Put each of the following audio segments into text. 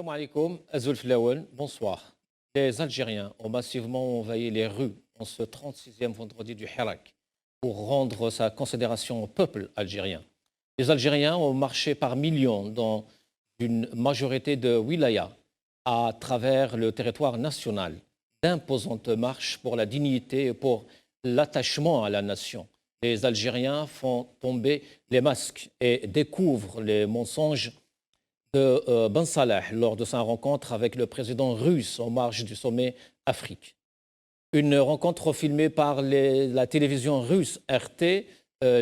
Salam alaikum, Azul Flaouen, bonsoir. Les Algériens ont massivement envahi les rues en ce 36e vendredi du Hirak pour rendre sa considération au peuple algérien. Les Algériens ont marché par millions dans une majorité de wilayas à travers le territoire national, d'imposantes marches pour la dignité et pour l'attachement à la nation. Les Algériens font tomber les masques et découvrent les mensonges de Ben Salah lors de sa rencontre avec le président russe en marge du sommet Afrique. Une rencontre filmée par la télévision russe RT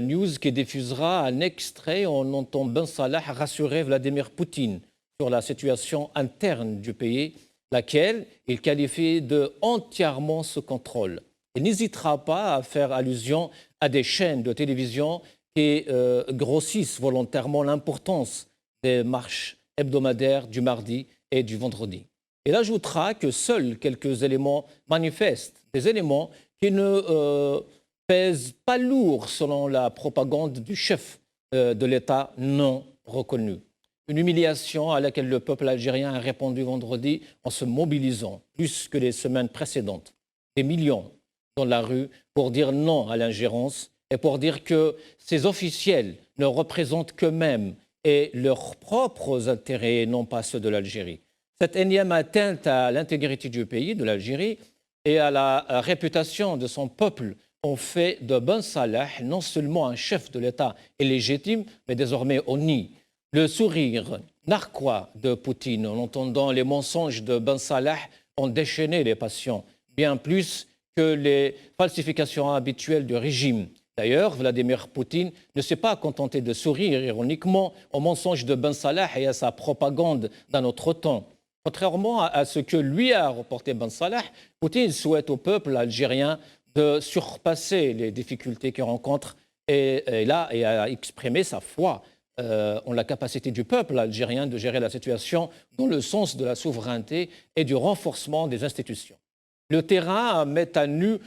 News qui diffusera un extrait où on entend Ben Salah rassurer Vladimir Poutine sur la situation interne du pays, laquelle il qualifie de entièrement sous contrôle. Il n'hésitera pas à faire allusion à des chaînes de télévision qui grossissent volontairement l'importance des marches hebdomadaires du mardi et du vendredi. Il ajoutera que seuls quelques éléments manifestent, des éléments qui ne pèsent pas lourd selon la propagande du chef de l'État non reconnu. Une humiliation à laquelle le peuple algérien a répondu vendredi en se mobilisant plus que les semaines précédentes. Des millions dans la rue pour dire non à l'ingérence et pour dire que ces officiels ne représentent qu'eux-mêmes et leurs propres intérêts et non pas ceux de l'Algérie. Cette énième atteinte à l'intégrité du pays, de l'Algérie, et à la réputation de son peuple ont fait de Ben Salah non seulement un chef de l'État illégitime, mais désormais honni. Le sourire narquois de Poutine en entendant les mensonges de Ben Salah ont déchaîné les passions, bien plus que les falsifications habituelles du régime. D'ailleurs, Vladimir Poutine ne s'est pas contenté de sourire ironiquement aux mensonges de Ben Salah et à sa propagande d'un autre temps. Contrairement à ce que lui a reporté Ben Salah, Poutine souhaite au peuple algérien de surpasser les difficultés qu'il rencontre et a exprimé sa foi en la capacité du peuple algérien de gérer la situation dans le sens de la souveraineté et du renforcement des institutions. Le terrain met à nu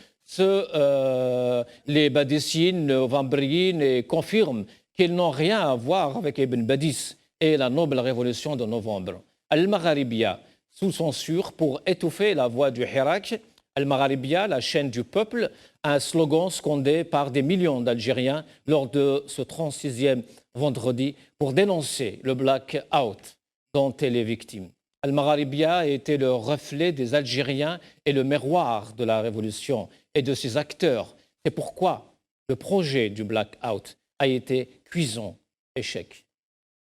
les Badissines, Vambriyines et confirment qu'ils n'ont rien à voir avec Ibn Badis et la noble révolution de novembre. Al-Magharibia, sous censure pour étouffer la voix du Hirak. Al-Magharibia, la chaîne du peuple, un slogan scandé par des millions d'Algériens lors de ce 36e vendredi pour dénoncer le blackout dont elle est victime. Al-Magharibia était le reflet des Algériens et le miroir de la révolution et de ses acteurs. C'est pourquoi le projet du blackout a été cuisant échec.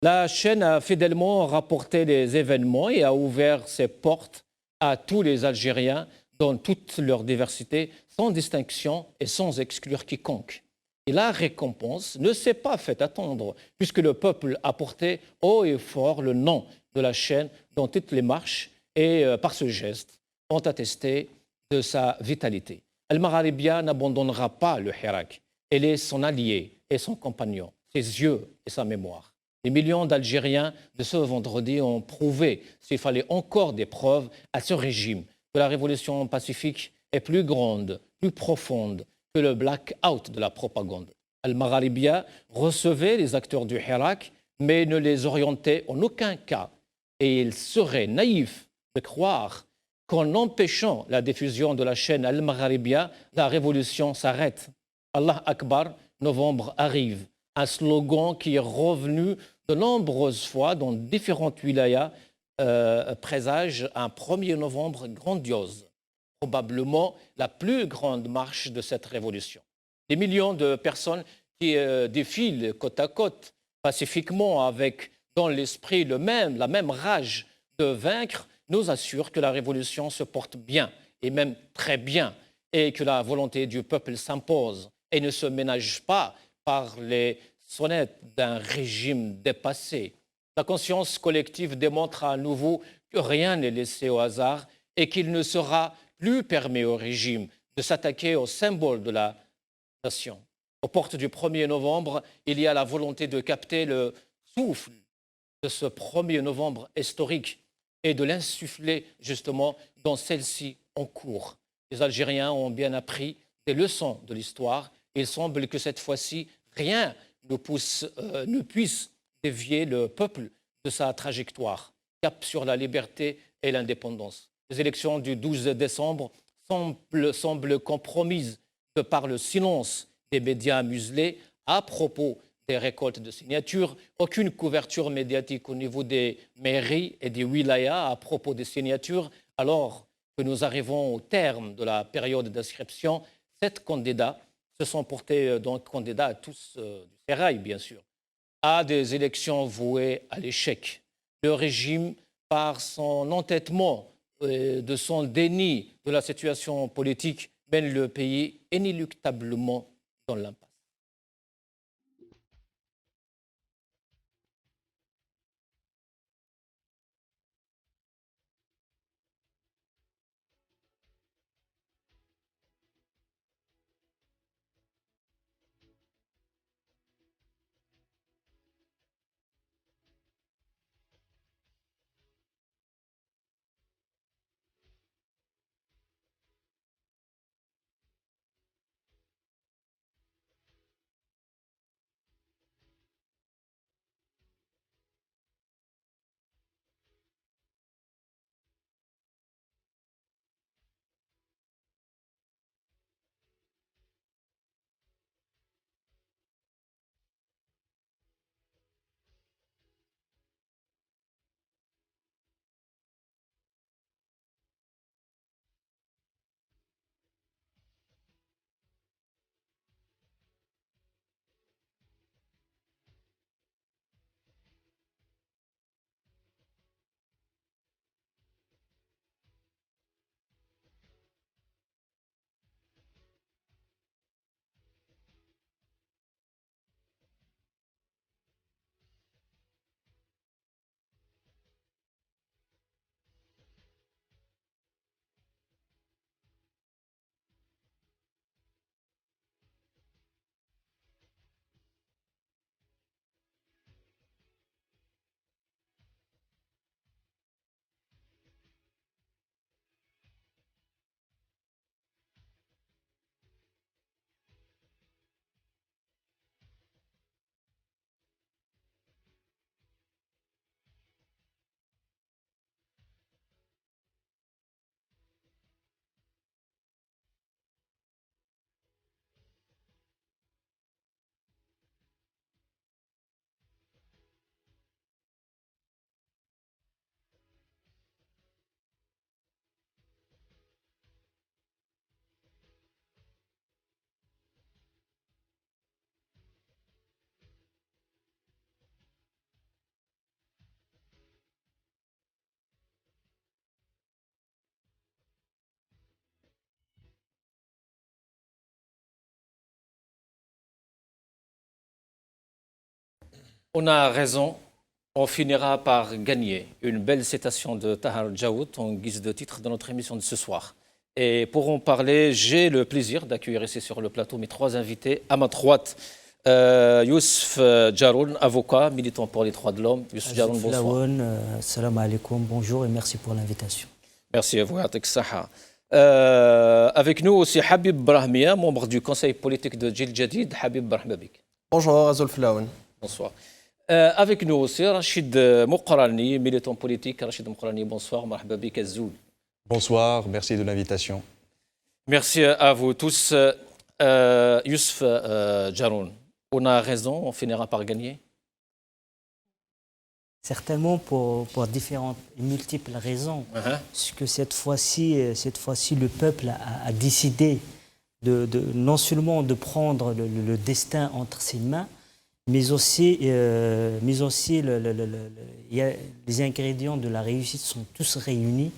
La chaîne a fidèlement rapporté les événements et a ouvert ses portes à tous les Algériens dans toute leur diversité, sans distinction et sans exclure quiconque. Et la récompense ne s'est pas fait attendre, puisque le peuple a porté haut et fort le nom de la chaîne dans toutes les marches et par ce geste ont attesté de sa vitalité. Al-Magharibia n'abandonnera pas le Hirak. Elle est son allié et son compagnon, ses yeux et sa mémoire. Les millions d'Algériens de ce vendredi ont prouvé, s'il fallait encore des preuves, à ce régime que la révolution pacifique est plus grande, plus profonde que le blackout de la propagande. Al-Magharibia recevait les acteurs du Hirak, mais ne les orientait en aucun cas. Et il serait naïf de croire qu'en empêchant la diffusion de la chaîne Al-Magharibia, la révolution s'arrête. Allah Akbar, novembre arrive. Un slogan qui est revenu de nombreuses fois dans différentes wilayas présage un 1er novembre grandiose, probablement la plus grande marche de cette révolution. Des millions de personnes qui défilent côte à côte pacifiquement avec dans l'esprit la même rage de vaincre nous assurent que la révolution se porte bien et même très bien et que la volonté du peuple s'impose et ne se ménage pas par les sonnettes d'un régime dépassé. La conscience collective démontre à nouveau que rien n'est laissé au hasard et qu'il ne sera plus permis au régime de s'attaquer au symbole de la nation. Aux portes du 1er novembre, il y a la volonté de capter le souffle de ce 1er novembre historique et de l'insuffler justement dans celle-ci en cours. Les Algériens ont bien appris des leçons de l'histoire. Il semble que cette fois-ci, rien ne puisse dévier le peuple de sa trajectoire. cap sur la liberté et l'indépendance. Les élections du 12 décembre semblent compromises de par le silence des médias muselés à propos des récoltes de signatures, aucune couverture médiatique au niveau des mairies et des wilayas à propos des signatures, alors que nous arrivons au terme de la période d'inscription. 7 candidats se sont portés donc candidats à tous du sérail, bien sûr, à des élections vouées à l'échec. Le régime, par son entêtement, de son déni de la situation politique, mène le pays inéluctablement dans l'impasse. On a raison, on finira par gagner. Une belle citation de Tahar Djaoud en guise de titre de notre émission de ce soir. Et pour en parler, j'ai le plaisir d'accueillir ici sur le plateau mes 3 invités. À ma droite, Youssef Djaroun, avocat, militant pour les droits de l'homme. Youssef Djaroun, bonsoir. Salam alaikum, bonjour et merci pour l'invitation. Merci à vous, Atek Saha. Avec nous aussi Habib Brahmia, membre du conseil politique de Djil Jadid. Habib Brahmabik. Bonjour, Azul Flaoun. Bonsoir. Avec nous aussi Rachid Moukrani, militant politique. Rachid Moukrani, bonsoir. Marhababik Azoul. Bonsoir, merci de l'invitation. Merci à vous tous. Youssef Djaroun, on a raison, on finira par gagner? Certainement pour différentes et multiples raisons. Parce que cette fois-ci, le peuple a décidé non seulement de prendre le destin entre ses mains, mais aussi les ingrédients de la réussite sont tous réunis.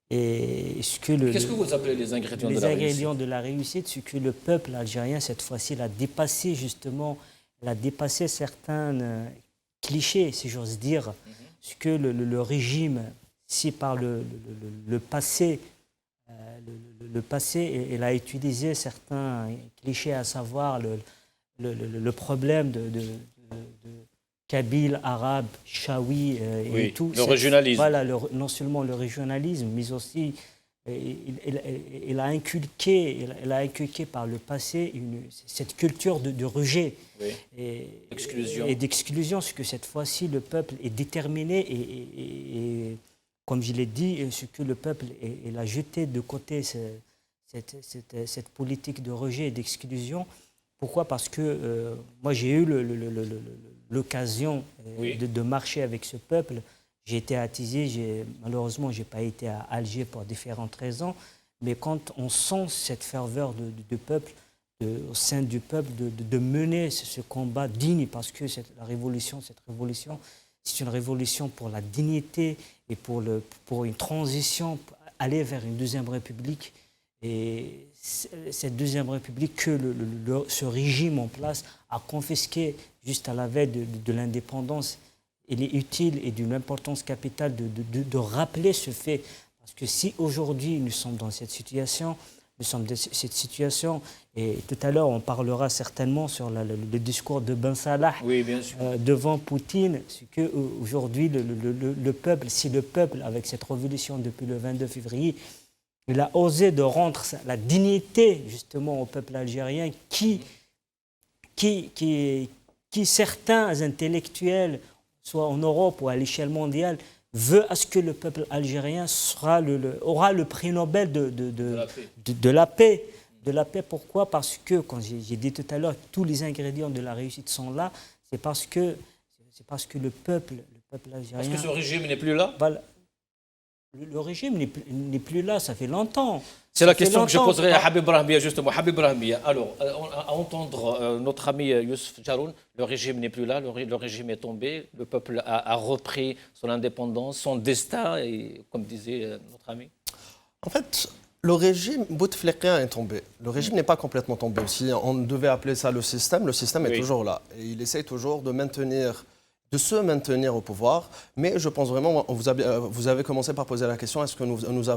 Qu'est-ce que vous appelez les ingrédients de la réussite? Les ingrédients de la réussite, c'est que le peuple algérien, cette fois-ci, a dépassé certains clichés, si j'ose dire. Ce que le régime, si par le passé, il a utilisé certains clichés, à savoir le problème de kabyle, arabe, chaoui et tout. Le régionalisme. Voilà, non seulement le régionalisme, mais aussi il a inculqué par le passé cette culture de rejet et d'exclusion, ce que cette fois-ci le peuple est déterminé et comme je l'ai dit, ce que le peuple il a jeté de côté cette politique de rejet et d'exclusion. Pourquoi? Parce que moi j'ai eu l'occasion de marcher avec ce peuple. J'ai été à Tizi, malheureusement, je n'ai pas été à Alger pour différentes raisons, mais quand on sent cette ferveur de peuple, au sein du peuple, de mener ce combat digne, parce que cette révolution, c'est une révolution pour la dignité et pour une transition, pour aller vers une deuxième république. Et cette deuxième république que ce régime en place a confisqué juste à la veille de l'indépendance, il est utile et d'une importance capitale de rappeler ce fait. Parce que si aujourd'hui nous sommes dans cette situation, et tout à l'heure on parlera certainement sur le discours de Ben Salah devant Poutine, c'est qu'aujourd'hui le peuple, si le peuple avec cette révolution depuis le 22 février, il a osé de rendre la dignité justement au peuple algérien qui certains intellectuels soit en Europe ou à l'échelle mondiale, veut à ce que le peuple algérien aura le prix Nobel de la paix. De la paix, pourquoi? Parce que, quand j'ai dit tout à l'heure, tous les ingrédients de la réussite sont là, c'est parce que le peuple algérien... Parce que ce régime n'est plus là? Voilà. Le régime n'est plus là, ça fait longtemps. C'est la question que je poserai à Habib Brahmia, justement. Habib Brahmia, alors, à entendre notre ami Youssef Jaroun, le régime n'est plus là, le régime est tombé, le peuple a repris son indépendance, son destin, et comme disait notre ami. En fait, le régime bouteflika est tombé. Le régime n'est pas complètement tombé. Si on devait appeler ça le système est toujours là. Et il essaie toujours de se maintenir au pouvoir, mais je pense vraiment, vous avez commencé par poser la question, est-ce que nous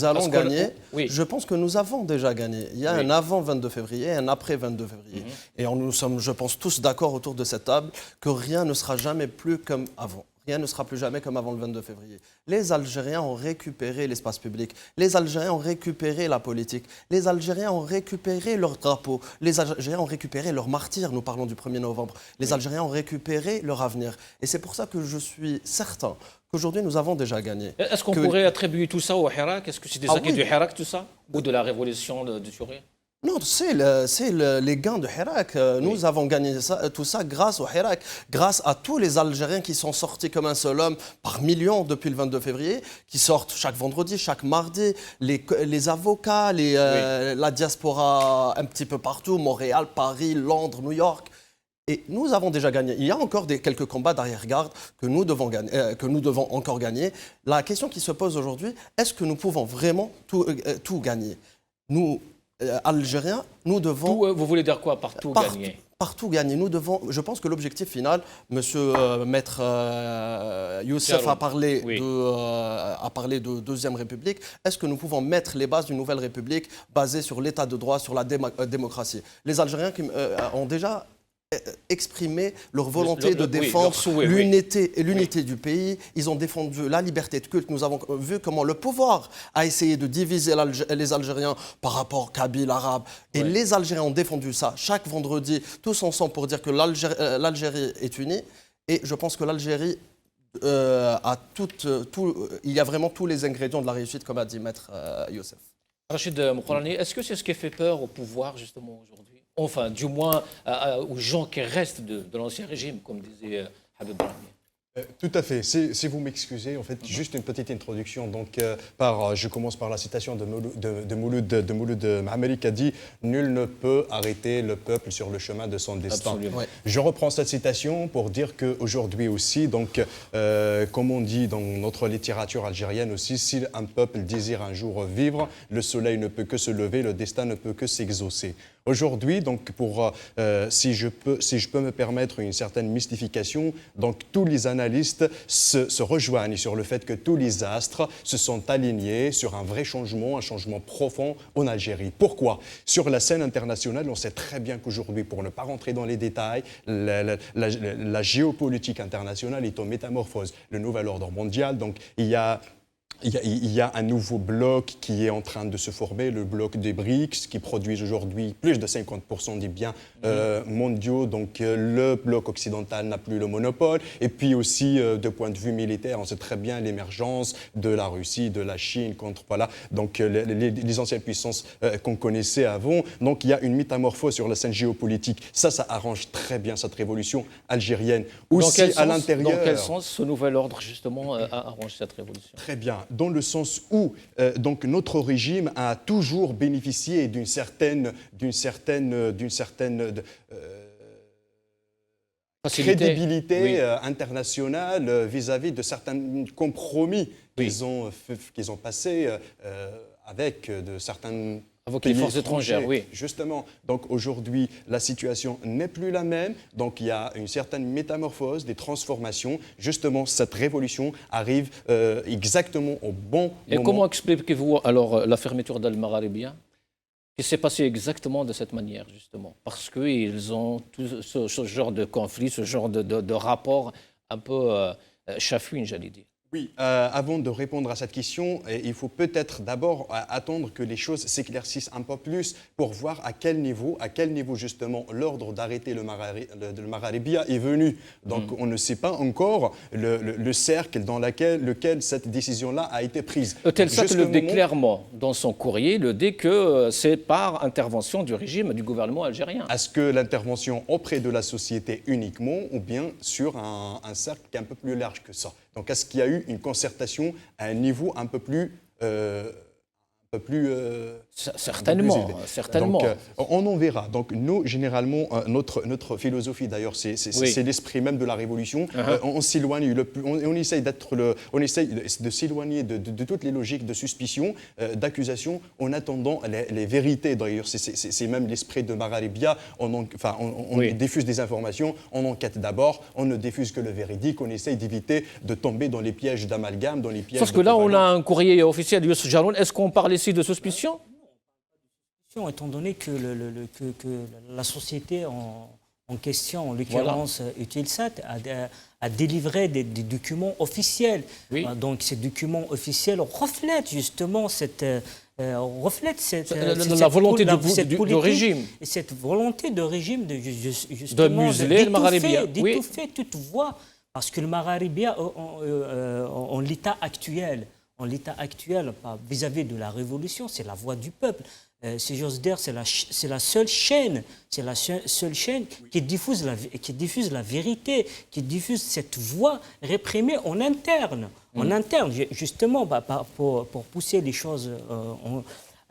allons gagner? Oui. Je pense que nous avons déjà gagné. Il y a un avant 22 février et un après 22 février. Et nous sommes, je pense, tous d'accord autour de cette table que rien ne sera jamais plus comme avant. Rien ne sera plus jamais comme avant le 22 février. Les Algériens ont récupéré l'espace public. Les Algériens ont récupéré la politique. Les Algériens ont récupéré leur drapeau. Les Algériens ont récupéré leur martyr. Nous parlons du 1er novembre. Les Algériens ont récupéré leur avenir. Et c'est pour ça que je suis certain qu'aujourd'hui, nous avons déjà gagné. Est-ce qu'on pourrait attribuer tout ça au Hirak? Est-ce que c'est des acquis du Hirak, tout ça? Ou de la révolution de Turin? Non, c'est les gains de Hirak. Nous avons gagné tout ça grâce au Hirak, grâce à tous les Algériens qui sont sortis comme un seul homme par millions depuis le 22 février, qui sortent chaque vendredi, chaque mardi, les avocats, la diaspora un petit peu partout, Montréal, Paris, Londres, New York. Et nous avons déjà gagné. Il y a encore quelques combats d'arrière-garde que nous devons encore gagner. La question qui se pose aujourd'hui, est-ce que nous pouvons vraiment tout gagner? Nous, Algériens, nous devons... vous voulez dire quoi par tout gagner? Partout gagner. Nous devons... Je pense que l'objectif final, Monsieur Maître Youssef a parlé de Deuxième République. Est-ce que nous pouvons mettre les bases d'une nouvelle République basée sur l'état de droit, sur la démocratie? Les Algériens ont déjà exprimer leur volonté de défendre l'unité du pays. Ils ont défendu la liberté de culte. Nous avons vu comment le pouvoir a essayé de diviser les Algériens par rapport aux Kabyles, arabes. Et les Algériens ont défendu ça chaque vendredi, tous ensemble, pour dire que l'Algérie est unie. Et je pense que l'Algérie il y a vraiment tous les ingrédients de la réussite, comme a dit Maître Youssef. Rachid Moukourani, est-ce que c'est ce qui fait peur au pouvoir, justement, aujourd'hui? Enfin, du moins aux gens qui restent de l'ancien régime, comme disait Habib Brahmia. Tout à fait. Si vous m'excusez, en fait, juste une petite introduction. Donc, je commence par la citation de Mouloud Mahameri qui a dit « Nul ne peut arrêter le peuple sur le chemin de son destin ». Je reprends cette citation pour dire qu'aujourd'hui aussi, donc, comme on dit dans notre littérature algérienne aussi, si un peuple désire un jour vivre, le soleil ne peut que se lever, le destin ne peut que s'exaucer. Aujourd'hui, donc, si je peux me permettre une certaine mystification, donc tous les analystes se rejoignent sur le fait que tous les astres se sont alignés sur un vrai changement, un changement profond en Algérie. Pourquoi? Sur la scène internationale, on sait très bien qu'aujourd'hui, pour ne pas rentrer dans les détails, la géopolitique internationale est en métamorphose. Le nouvel ordre mondial, donc il y a Il y a un nouveau bloc qui est en train de se former, le bloc des BRICS, qui produit aujourd'hui plus de 50% des biens mondiaux. Donc le bloc occidental n'a plus le monopole. Et puis aussi, de point de vue militaire, on sait très bien l'émergence de la Russie, de la Chine contre donc les anciennes puissances qu'on connaissait avant. Donc il y a une métamorphose sur la scène géopolitique. Ça arrange très bien cette révolution algérienne. Aussi à l'intérieur. Dans quel sens ce nouvel ordre justement arrange cette révolution? Très bien. Dans le sens où donc notre régime a toujours bénéficié d'une certaine crédibilité internationale vis-à-vis de certains compromis qu'ils ont passés avec de certaines les forces étrangères, oui. Justement. Donc aujourd'hui, la situation n'est plus la même. Donc il y a une certaine métamorphose, des transformations. Justement, cette révolution arrive exactement au bon moment. Et comment expliquez-vous alors la fermeture d'Al-Magharibia qui s'est passée exactement de cette manière, justement? Parce qu'ils ont tout ce genre de conflit, ce genre de rapport un peu chafouine, j'allais dire. Oui, avant de répondre à cette question, il faut peut-être d'abord attendre que les choses s'éclaircissent un peu plus pour voir à quel niveau justement l'ordre d'arrêter le Magharibia est venu. Donc on ne sait pas encore le cercle dans lequel cette décision-là a été prise. Eutelsat le dit clairement dans son courrier, il dit que c'est par intervention du régime, du gouvernement algérien. Est-ce que l'intervention auprès de la société uniquement ou bien sur un cercle qui est un peu plus large que ça? Donc, est-ce qu'il y a eu une concertation à un niveau un peu plus certainement. Donc, on en verra. Donc, nous, généralement, notre philosophie, d'ailleurs, c'est l'esprit même de la révolution. On s'éloigne on essaye de s'éloigner de toutes les logiques de suspicion, d'accusation, en attendant les vérités. D'ailleurs, c'est même l'esprit de Magharibia. On diffuse des informations, on enquête d'abord, on ne diffuse que le véridique, on essaye d'éviter de tomber dans les pièges d'amalgame, dans les pièges. Sauf que là, on a un courrier officiel de Youssef Jarnoun. Est-ce qu'on parle ici de suspicion? Étant donné que la société en question, en l'occurrence Eutelsat, a délivré des documents officiels. Oui. Donc ces documents officiels reflètent justement la volonté du régime. Et cette volonté de régime de museler le Magharibia. D'étouffer toute voix. Parce que le Magharibia, en l'état actuel, vis-à-vis de la révolution, c'est la voix du peuple. Si j'ose dire, c'est la seule chaîne, qui diffuse la vérité, qui diffuse cette voix réprimée en interne. En interne, justement, pour pousser les choses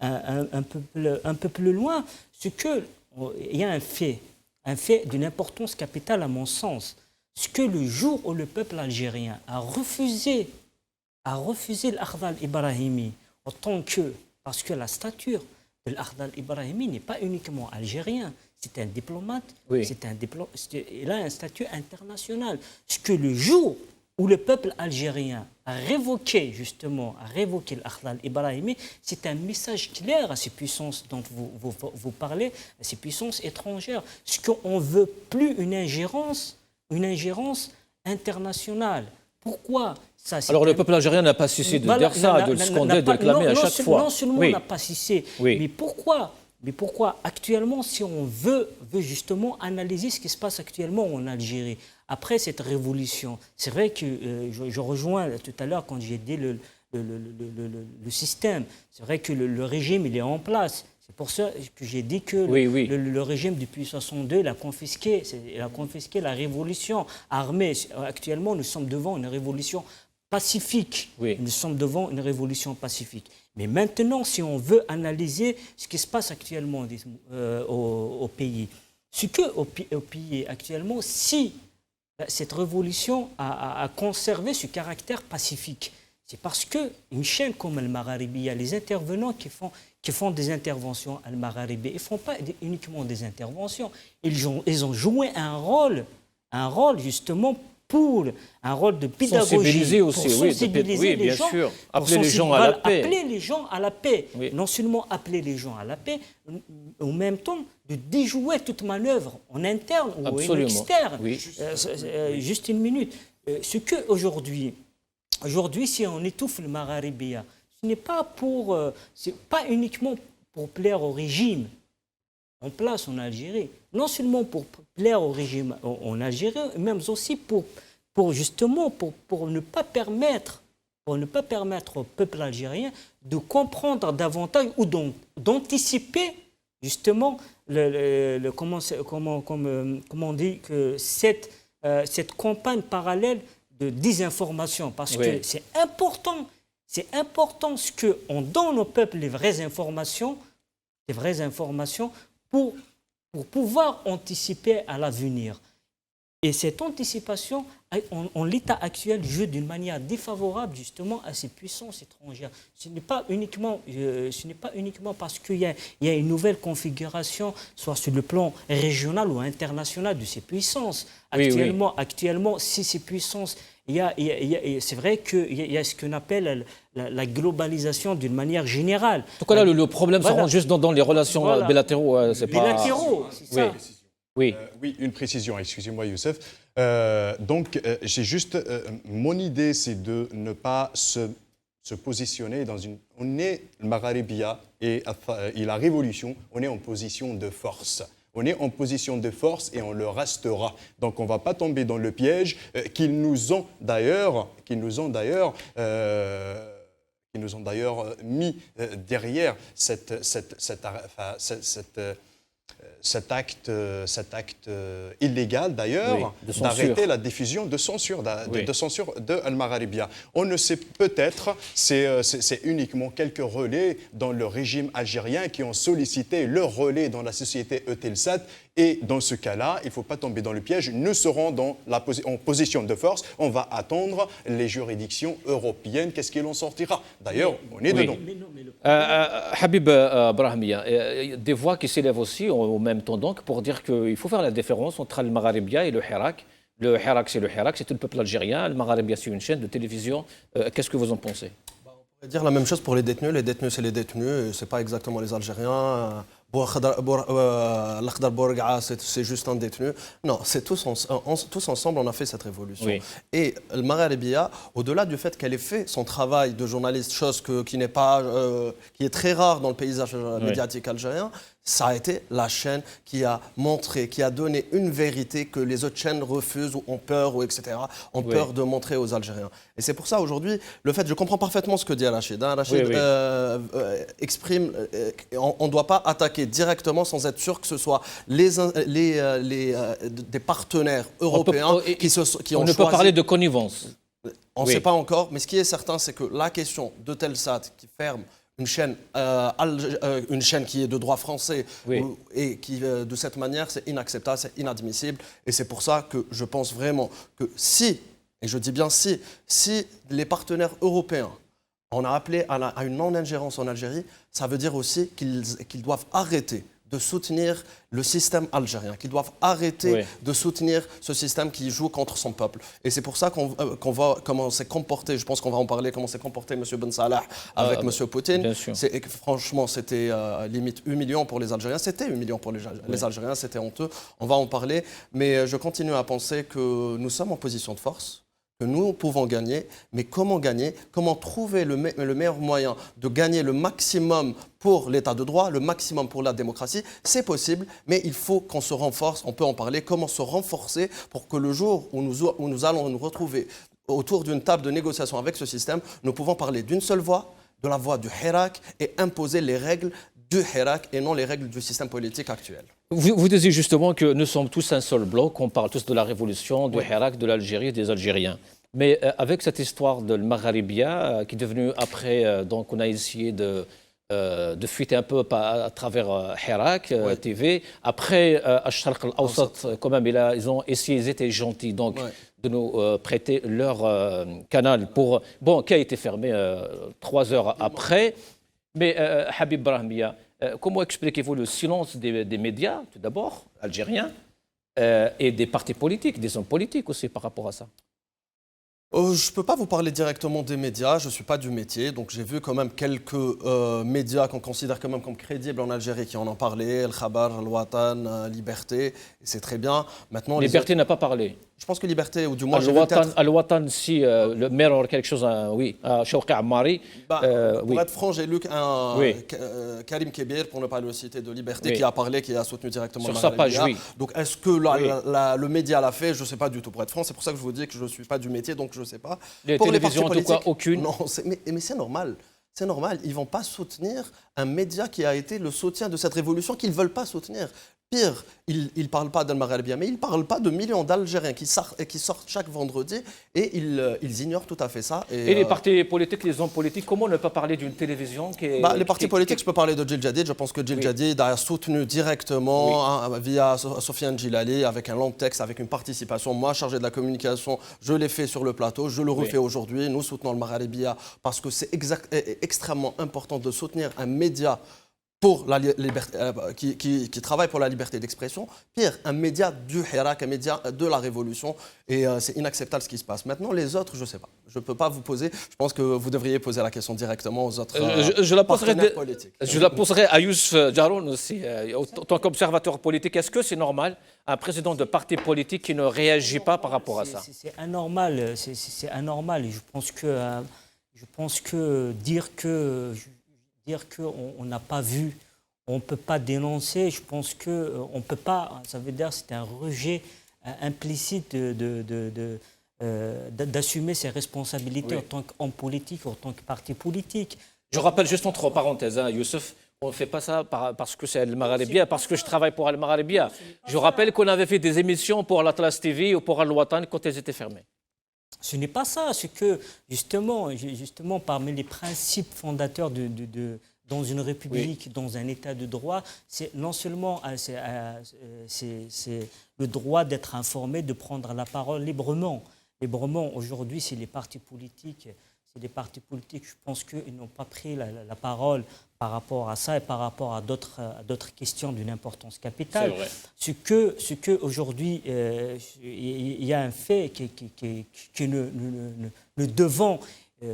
un peu plus loin, c'est qu'il y a un fait d'une importance capitale à mon sens. C'est que le jour où le peuple algérien a refusé l'Akhdal Ibrahimi parce que la stature de l'Akhdal Ibrahimi n'est pas uniquement algérien, c'est un diplomate, il a un statut international. C'est que le jour où le peuple algérien a révoqué l'Akhdal Ibrahimi, c'est un message clair à ces puissances dont vous parlez, à ces puissances étrangères. C'est qu'on ne veut plus une ingérence internationale. Pourquoi ça? Alors le peuple algérien n'a pas cessé de dire ça, de le scander, de le clamer à chaque fois. Non seulement on n'a pas cessé, mais pourquoi actuellement, si on veut justement analyser ce qui se passe actuellement en Algérie, après cette révolution, c'est vrai que je rejoins tout à l'heure quand j'ai dit le système, c'est vrai que le régime il est en place. C'est pour ça que j'ai dit que le régime depuis 1962 il a confisqué la révolution armée. Actuellement, nous sommes devant une révolution pacifique. Nous sommes devant une révolution pacifique. Mais maintenant, si on veut analyser ce qui se passe actuellement au pays, ce qu'au pays actuellement, si cette révolution a conservé ce caractère pacifique, c'est parce qu'une chaîne comme Al-Magharibia, les intervenants qui font des interventions à Al-Magharibia, ils ne font pas uniquement des interventions, ils ont joué un rôle justement un rôle de pédagogie. Sensibiliser aussi, sensibiliser les gens, sûr. Appeler les gens à la paix. Appeler les gens à la paix. Non seulement appeler les gens à la paix, en même temps de déjouer toute manœuvre en interne ou en externe. Juste une minute. Ce qu'aujourd'hui, aujourd'hui, si on étouffe le Magharibia, ce n'est pas c'est pas uniquement pour plaire au régime en place en Algérie, non seulement pour plaire au régime en Algérie, mais aussi pour ne pas permettre au peuple algérien de comprendre davantage ou d'anticiper justement comment on dit que cette campagne parallèle de désinformation, parce que c'est important ce qu'on donne au peuple les vraies informations pour pouvoir anticiper à l'avenir. Et cette anticipation, en l'état actuel, joue d'une manière défavorable justement à ces puissances étrangères. Ce n'est pas uniquement parce qu'il y a une nouvelle configuration, soit sur le plan régional ou international de ces puissances. Actuellement, si ces puissances, c'est vrai qu'il y a ce qu'on appelle la globalisation d'une manière générale. En tout cas, là, le problème se rend juste dans les relations bilatéraux. Bilatéraux, c'est ça. Oui, une précision, excusez-moi Youssef. J'ai juste, mon idée, c'est de ne pas se positionner dans une... On est le Magharibia et la révolution, on est en position de force. On est en position de force et on le restera. Donc on ne va pas tomber dans le piège qu'ils nous ont d'ailleurs mis derrière cet acte illégal d'ailleurs, d'arrêter la diffusion de censure de Al-Magharibia. On ne sait peut-être, c'est uniquement quelques relais dans le régime algérien qui ont sollicité leur relais dans la société Eutelsat. Et dans ce cas-là, il ne faut pas tomber dans le piège. Nous serons en position de force. On va attendre les juridictions européennes. Qu'est-ce qu'il en sortira? D'ailleurs, on est dedans. Habib Brahmia, des voix qui s'élèvent aussi au même temps donc pour dire qu'il faut faire la différence entre le Magharibia et le Hirak. Le Hirak, c'est tout le peuple algérien. Le Magharibia, c'est une chaîne de télévision. Qu'est-ce que vous en pensez? On pourrait dire la même chose pour les détenus. Les détenus, c'est les détenus. Ce n'est pas exactement les Algériens. L'Akhdar Bourga'a, c'est juste un détenu. Non, c'est tous ensemble, on a fait cette révolution. Oui. Et le Magharibia, au-delà du fait qu'elle ait fait son travail de journaliste, chose qui est très rare dans le paysage médiatique algérien, ça a été la chaîne qui a montré, qui a donné une vérité que les autres chaînes refusent ou ont peur, ont peur de montrer aux Algériens. Et c'est pour ça aujourd'hui, je comprends parfaitement ce que dit Al-Rachid. Al-Rachid exprime, on ne doit pas attaquer directement sans être sûr que ce soit des partenaires européens qui ont choisi. On ne peut parler de connivence. On ne sait pas encore, mais ce qui est certain, c'est que la question de Telsat qui ferme une chaîne qui est de droit français et qui, de cette manière, c'est inacceptable, c'est inadmissible. Et c'est pour ça que je pense vraiment que et je dis bien si les partenaires européens, on a appelé à une non-ingérence en Algérie, ça veut dire aussi qu'ils doivent arrêter de soutenir le système algérien, qu'ils doivent arrêter de soutenir ce système qui joue contre son peuple. Et c'est pour ça qu'on voit comment s'est comporté, je pense qu'on va en parler, comment s'est comporté M. Ben Salah avec M. Poutine. Franchement, c'était limite humiliant pour les Algériens. C'était humiliant pour les Algériens, c'était honteux. On va en parler. Mais je continue à penser que nous sommes en position de force, que nous pouvons gagner, mais comment gagner? Comment trouver le meilleur moyen de gagner le maximum pour l'état de droit, le maximum pour la démocratie? C'est possible, mais il faut qu'on se renforce, on peut en parler, comment se renforcer pour que le jour où nous allons nous retrouver autour d'une table de négociation avec ce système, nous pouvons parler d'une seule voix, de la voix du Hirak, et imposer les règles du Hirak et non les règles du système politique actuel. Vous disiez justement que nous sommes tous un seul bloc, on parle tous de la révolution, du Hirak, de l'Algérie, des Algériens. Mais avec cette histoire de Magharibia, qui est devenue après, donc on a essayé de fuiter un peu à travers Hirak TV. Après, Al-Sharq Al-Awsat, quand même, ils ont essayé, ils étaient gentils, donc de nous prêter leur canal qui a été fermé 3 heures après. Mais Habib Brahmia, comment expliquez-vous le silence des médias, tout d'abord, algériens, et des partis politiques, des hommes politiques aussi par rapport à ça? Je ne peux pas vous parler directement des médias, je ne suis pas du métier, donc j'ai vu quand même quelques médias qu'on considère quand même comme crédibles en Algérie qui en ont parlé, El Khabar, El Watan, Liberté, et c'est très bien. Maintenant, Liberté n'a pas parlé. Je pense que liberté, ou du moins... Al-Watan, si le maire quelque chose, oui, Chouki Ammari. Pour être franc, j'ai lu Karim Kebir, pour ne pas le citer, de Liberté, qui a parlé, qui a soutenu directement sur sa page, oui. Donc est-ce que le média l'a fait? Je ne sais pas du tout, pour être franc. C'est pour ça que je vous dis que je ne suis pas du métier, donc je ne sais pas. Les télévisions, en tout cas, aucune. Non, mais c'est normal. C'est normal, ils ne vont pas soutenir un média qui a été le soutien de cette révolution qu'ils ne veulent pas soutenir. Pire, ils ne parlent pas d'Al-Maghrébia, mais ils ne parlent pas de millions d'Algériens qui sortent chaque vendredi et ils ignorent tout à fait ça. Et les partis politiques, les hommes politiques, comment ne pas parler d'une télévision qui est... Les partis politiques, je peux parler de Djil Jadid. Je pense que Djil Jadid a soutenu directement via Sofiane Djilali avec un long texte, avec une participation. Moi, chargé de la communication, je l'ai fait sur le plateau, je le refais aujourd'hui. Nous soutenons le Maghrébia parce que c'est extrêmement important de soutenir un média pour la liberté, qui travaille pour la liberté d'expression, pire, un média du Hirak, un média de la révolution, et c'est inacceptable ce qui se passe. Maintenant, les autres, je ne sais pas. Je ne peux pas vous poser, je pense que vous devriez poser la question directement aux autres partenaires politiques. Je la poserai à Youssef Jaroun aussi, en tant qu'observateur politique. Est-ce que c'est normal, un président de parti politique qui ne réagit pas par rapport à ça? C'est anormal, c'est anormal. Et je pense que dire qu'on n'a pas vu, on ne peut pas dénoncer, je pense qu'on ne peut pas, ça veut dire que c'est un rejet implicite d'assumer ses responsabilités en tant qu'homme politique, en tant que parti politique. Je rappelle juste entre parenthèses, Youssef, on ne fait pas ça parce que c'est Al-Maghrébia, parce que je travaille pour Al-Maghrébia. Je rappelle qu'on avait fait des émissions pour l'Atlas TV ou pour Al-Watan quand elles étaient fermées. Ce n'est pas ça, c'est que justement parmi les principes fondateurs dans une république, dans un état de droit, c'est non seulement c'est le droit d'être informé, de prendre la parole librement. Aujourd'hui, c'est les partis politiques. Je pense qu'ils n'ont pas pris la parole par rapport à ça et par rapport à d'autres questions d'une importance capitale. Ce que aujourd'hui, il y a un fait que nous devons,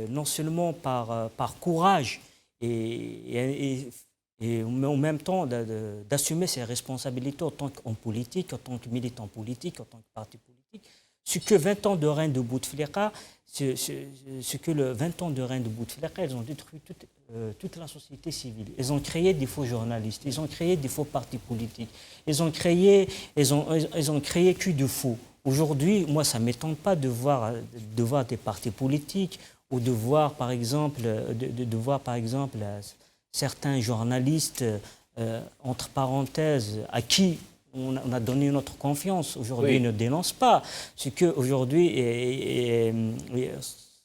non seulement par courage, mais en même temps d'assumer ses responsabilités en tant qu'homme politique, en tant que militant politique, en tant que parti politique. Ce que 20 ans de règne de Bouteflika, ce que le 20 ans de règne de Bouteflika, ils ont détruit toute la société civile. Ils ont créé des faux journalistes, ils ont créé des faux partis politiques, ils ont créé que de faux. Aujourd'hui, moi, ça ne m'étonne pas de voir des partis politiques ou de voir, par exemple, certains journalistes, entre parenthèses, à qui on a donné notre confiance. Aujourd'hui, ils ne dénoncent pas. C'est qu'aujourd'hui,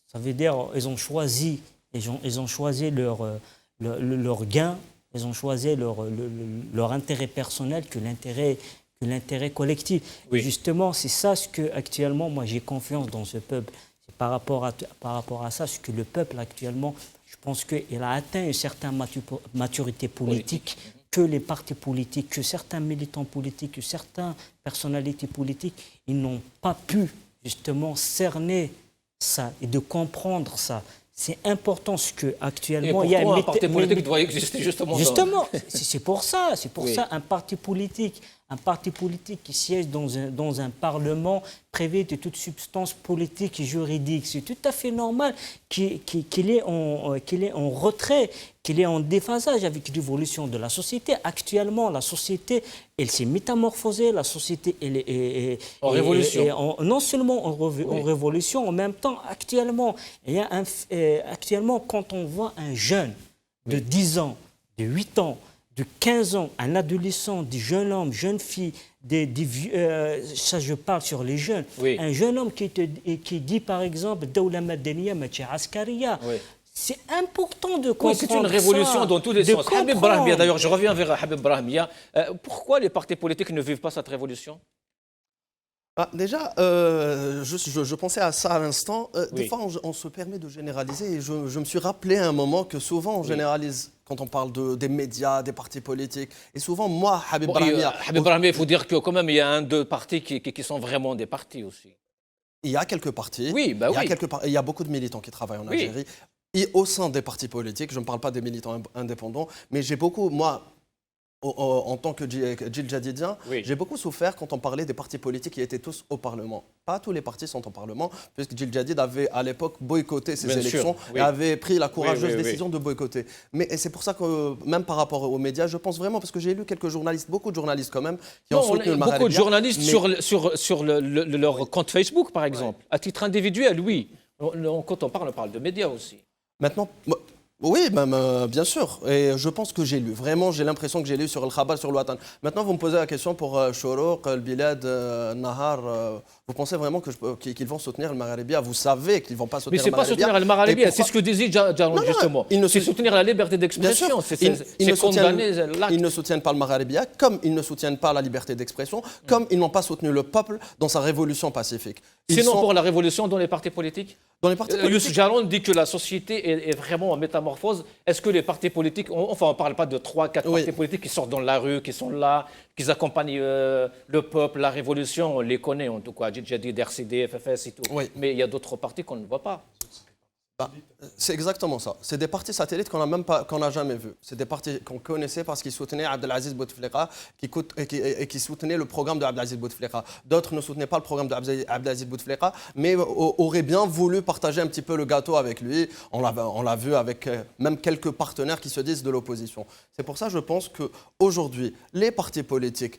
ça veut dire ils ont choisi leur gain, ils ont choisi leur intérêt personnel que l'intérêt collectif. Et justement, c'est ça ce que actuellement, moi, j'ai confiance dans ce peuple. C'est par rapport à ça, ce que le peuple actuellement, je pense qu'il a atteint une certaine maturité politique. Que les partis politiques, que certains militants politiques, que certaines personnalités politiques, ils n'ont pas pu justement cerner ça et de comprendre ça. C'est important ce que actuellement il y a un parti politique doit exister justement. C'est pour ça, un parti politique qui siège dans un parlement privé de toute substance politique et juridique. C'est tout à fait normal qu'il est en retrait, qu'il est en déphasage avec l'évolution de la société. Actuellement, la société, elle s'est métamorphosée, la société, elle est en révolution. Non seulement en révolution, en même temps, actuellement, quand on voit un jeune de 10 ans, de 8 ans, de 15 ans, un adolescent, des jeunes hommes, jeunes filles, ça je parle sur les jeunes, un jeune homme qui dit par exemple « Dawla Madaniya Machi Askariya ». C'est important de comprendre ça. C'est une révolution dans tous les sens. Habib Brahmia, d'ailleurs, je reviens vers Habib Brahmia. Pourquoi les partis politiques ne vivent pas cette révolution? Déjà, je pensais à ça à l'instant. Des fois, on se permet de généraliser. Et je me suis rappelé à un moment que souvent, on généralise quand on parle des médias, des partis politiques. Et souvent, moi, Habib Brahmia... Habib Brahmia, il faut dire que quand même, il y a deux partis qui sont vraiment des partis aussi. Il y a quelques partis. Il y a beaucoup de militants qui travaillent en Algérie. Et au sein des partis politiques, je ne parle pas des militants indépendants, mais j'ai beaucoup, moi... en tant que Djil Jadidien, j'ai beaucoup souffert quand on parlait des partis politiques qui étaient tous au Parlement. Pas tous les partis sont au Parlement, puisque Djil Jadid avait à l'époque boycotté ces élections et avait pris la courageuse décision de boycotter. Mais c'est pour ça que, même par rapport aux médias, je pense vraiment, parce que j'ai lu quelques journalistes, beaucoup de journalistes quand même, qui ont soutenu le Maghrébia. Beaucoup de journalistes sur leur compte Facebook, par exemple. À titre individuel, oui. Quand on parle de médias aussi. Maintenant, oui, même, bien sûr. Et je pense que j'ai lu. Vraiment, j'ai l'impression que j'ai lu sur le Khabar, sur le Watan. Maintenant, vous me posez la question pour Chourouk, le Bilad, Nahar. Vous pensez vraiment qu'ils vont soutenir le Maghrébia? Vous savez qu'ils ne vont pas soutenir le Maghrébia. Mais ce n'est pas soutenir le Maghrébia, c'est ce que disait Jaron, justement. C'est soutenir la liberté d'expression. Ils ne soutiennent pas le Maghrébia, comme ils ne soutiennent pas la liberté d'expression, comme ils n'ont pas soutenu le peuple dans sa révolution pacifique. Sinon, pour la révolution dans les partis politiques, dans les partis politiques. Youssef Jaron dit que la société est vraiment en métamorphose. Est-ce que les partis politiques, enfin on ne parle pas de 3-4 partis politiques qui sortent dans la rue, qui sont là, qui accompagnent le peuple, la révolution, on les connaît en tout cas, Jadid, RCD, FFS et tout. Mais il y a d'autres partis qu'on ne voit pas. C'est exactement ça. C'est des partis satellites qu'on n'a jamais vus. C'est des partis qu'on connaissait parce qu'ils soutenaient Abdelaziz Bouteflika et qui soutenaient le programme de Abdelaziz Bouteflika. D'autres ne soutenaient pas le programme d'Abdelaziz Bouteflika, mais auraient bien voulu partager un petit peu le gâteau avec lui. On l'a vu avec même quelques partenaires qui se disent de l'opposition. C'est pour ça que je pense qu'aujourd'hui, les partis politiques,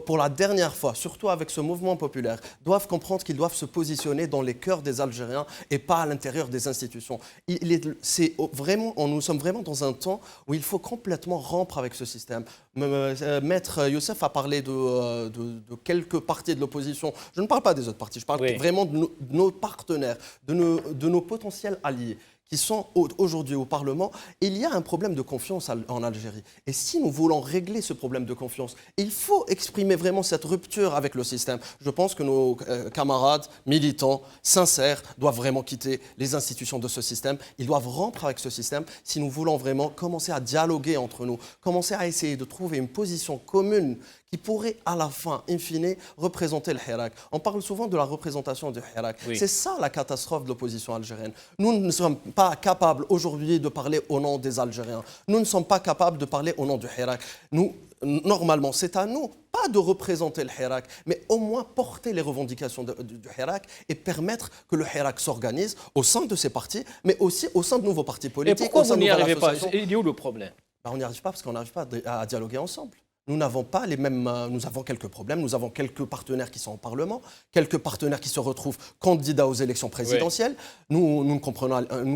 pour la dernière fois, surtout avec ce mouvement populaire, doivent comprendre qu'ils doivent se positionner dans les cœurs des Algériens et pas à l'intérieur des institutions. Nous sommes vraiment dans un temps où il faut complètement rompre avec ce système. Maître Youssef a parlé de quelques partis de l'opposition. Je ne parle pas des autres partis, je parle vraiment de nos partenaires, de nos potentiels alliés qui sont aujourd'hui au Parlement. Il y a un problème de confiance en Algérie. Et si nous voulons régler ce problème de confiance, il faut exprimer vraiment cette rupture avec le système. Je pense que nos camarades militants sincères doivent vraiment quitter les institutions de ce système. Ils doivent rompre avec ce système si nous voulons vraiment commencer à dialoguer entre nous, commencer à essayer de trouver une position commune qui pourrait à la fin, in fine, représenter le Hirak. On parle souvent de la représentation du Hirak. C'est ça la catastrophe de l'opposition algérienne. Nous ne sommes pas capables aujourd'hui de parler au nom des Algériens. Nous ne sommes pas capables de parler au nom du Hirak. Normalement, c'est à nous, pas de représenter le Hirak, mais au moins porter les revendications du Hirak et permettre que le Hirak s'organise au sein de ses partis, mais aussi au sein de nouveaux partis politiques. Et pourquoi vous n'y arrivez pas? Il est où le problème? On n'y arrive pas parce qu'on n'arrive pas à dialoguer ensemble. Nous n'avons pas les mêmes. Nous avons quelques problèmes. Nous avons quelques partenaires qui sont au Parlement, quelques partenaires qui se retrouvent candidats aux élections présidentielles. Nous ne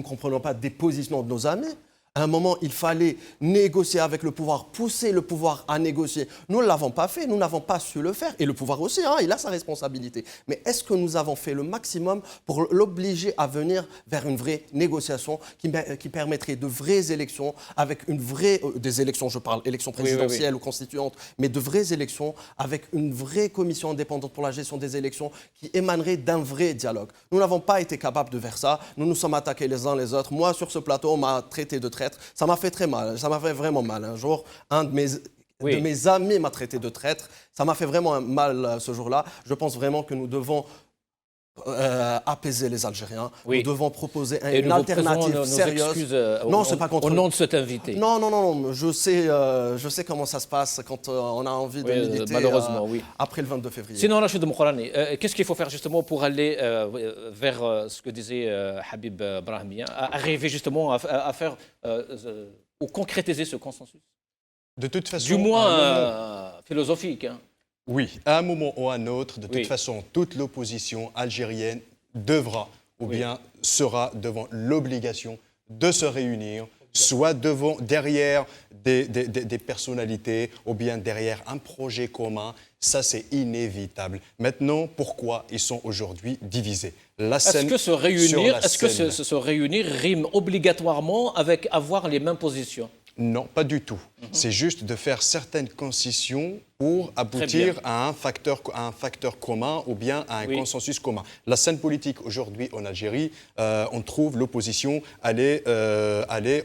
comprenons pas des positions de nos amis. À un moment, il fallait négocier avec le pouvoir, pousser le pouvoir à négocier. Nous ne l'avons pas fait, nous n'avons pas su le faire. Et le pouvoir aussi, il a sa responsabilité. Mais est-ce que nous avons fait le maximum pour l'obliger à venir vers une vraie négociation qui permettrait de vraies élections, avec des élections, je parle, élections présidentielles ou constituantes, mais de vraies élections, avec une vraie commission indépendante pour la gestion des élections qui émanerait d'un vrai dialogue. Nous n'avons pas été capables de faire ça. Nous nous sommes attaqués les uns les autres. Moi, sur ce plateau, on m'a traité de traître. Ça m'a fait très mal, ça m'a fait vraiment mal. Un jour, un de mes amis m'a traité de traître. Ça m'a fait vraiment mal ce jour-là. Je pense vraiment que nous devons apaiser les Algériens. Nous devons proposer une alternative sérieuse. Non, c'est pas contre au nom de cet invité. Non. Je sais comment ça se passe quand on a envie de militer malheureusement, après le 22 février. Sinon, Rachid Moukhrani, qu'est-ce qu'il faut faire justement pour aller vers ce que disait Habib Brahimia, arriver justement à faire ou concrétiser ce consensus? De toute façon, du moins philosophique. Oui, à un moment ou à un autre, de toute façon, toute l'opposition algérienne devra ou bien sera devant l'obligation de se réunir, soit derrière des personnalités ou bien derrière un projet commun. Ça, c'est inévitable. Maintenant, pourquoi ils sont aujourd'hui divisés? Est-ce que se réunir rime obligatoirement avec avoir les mêmes positions? Non, pas du tout. C'est juste de faire certaines concessions pour aboutir à un facteur commun ou bien à un consensus commun. La scène politique aujourd'hui en Algérie, on trouve l'opposition aller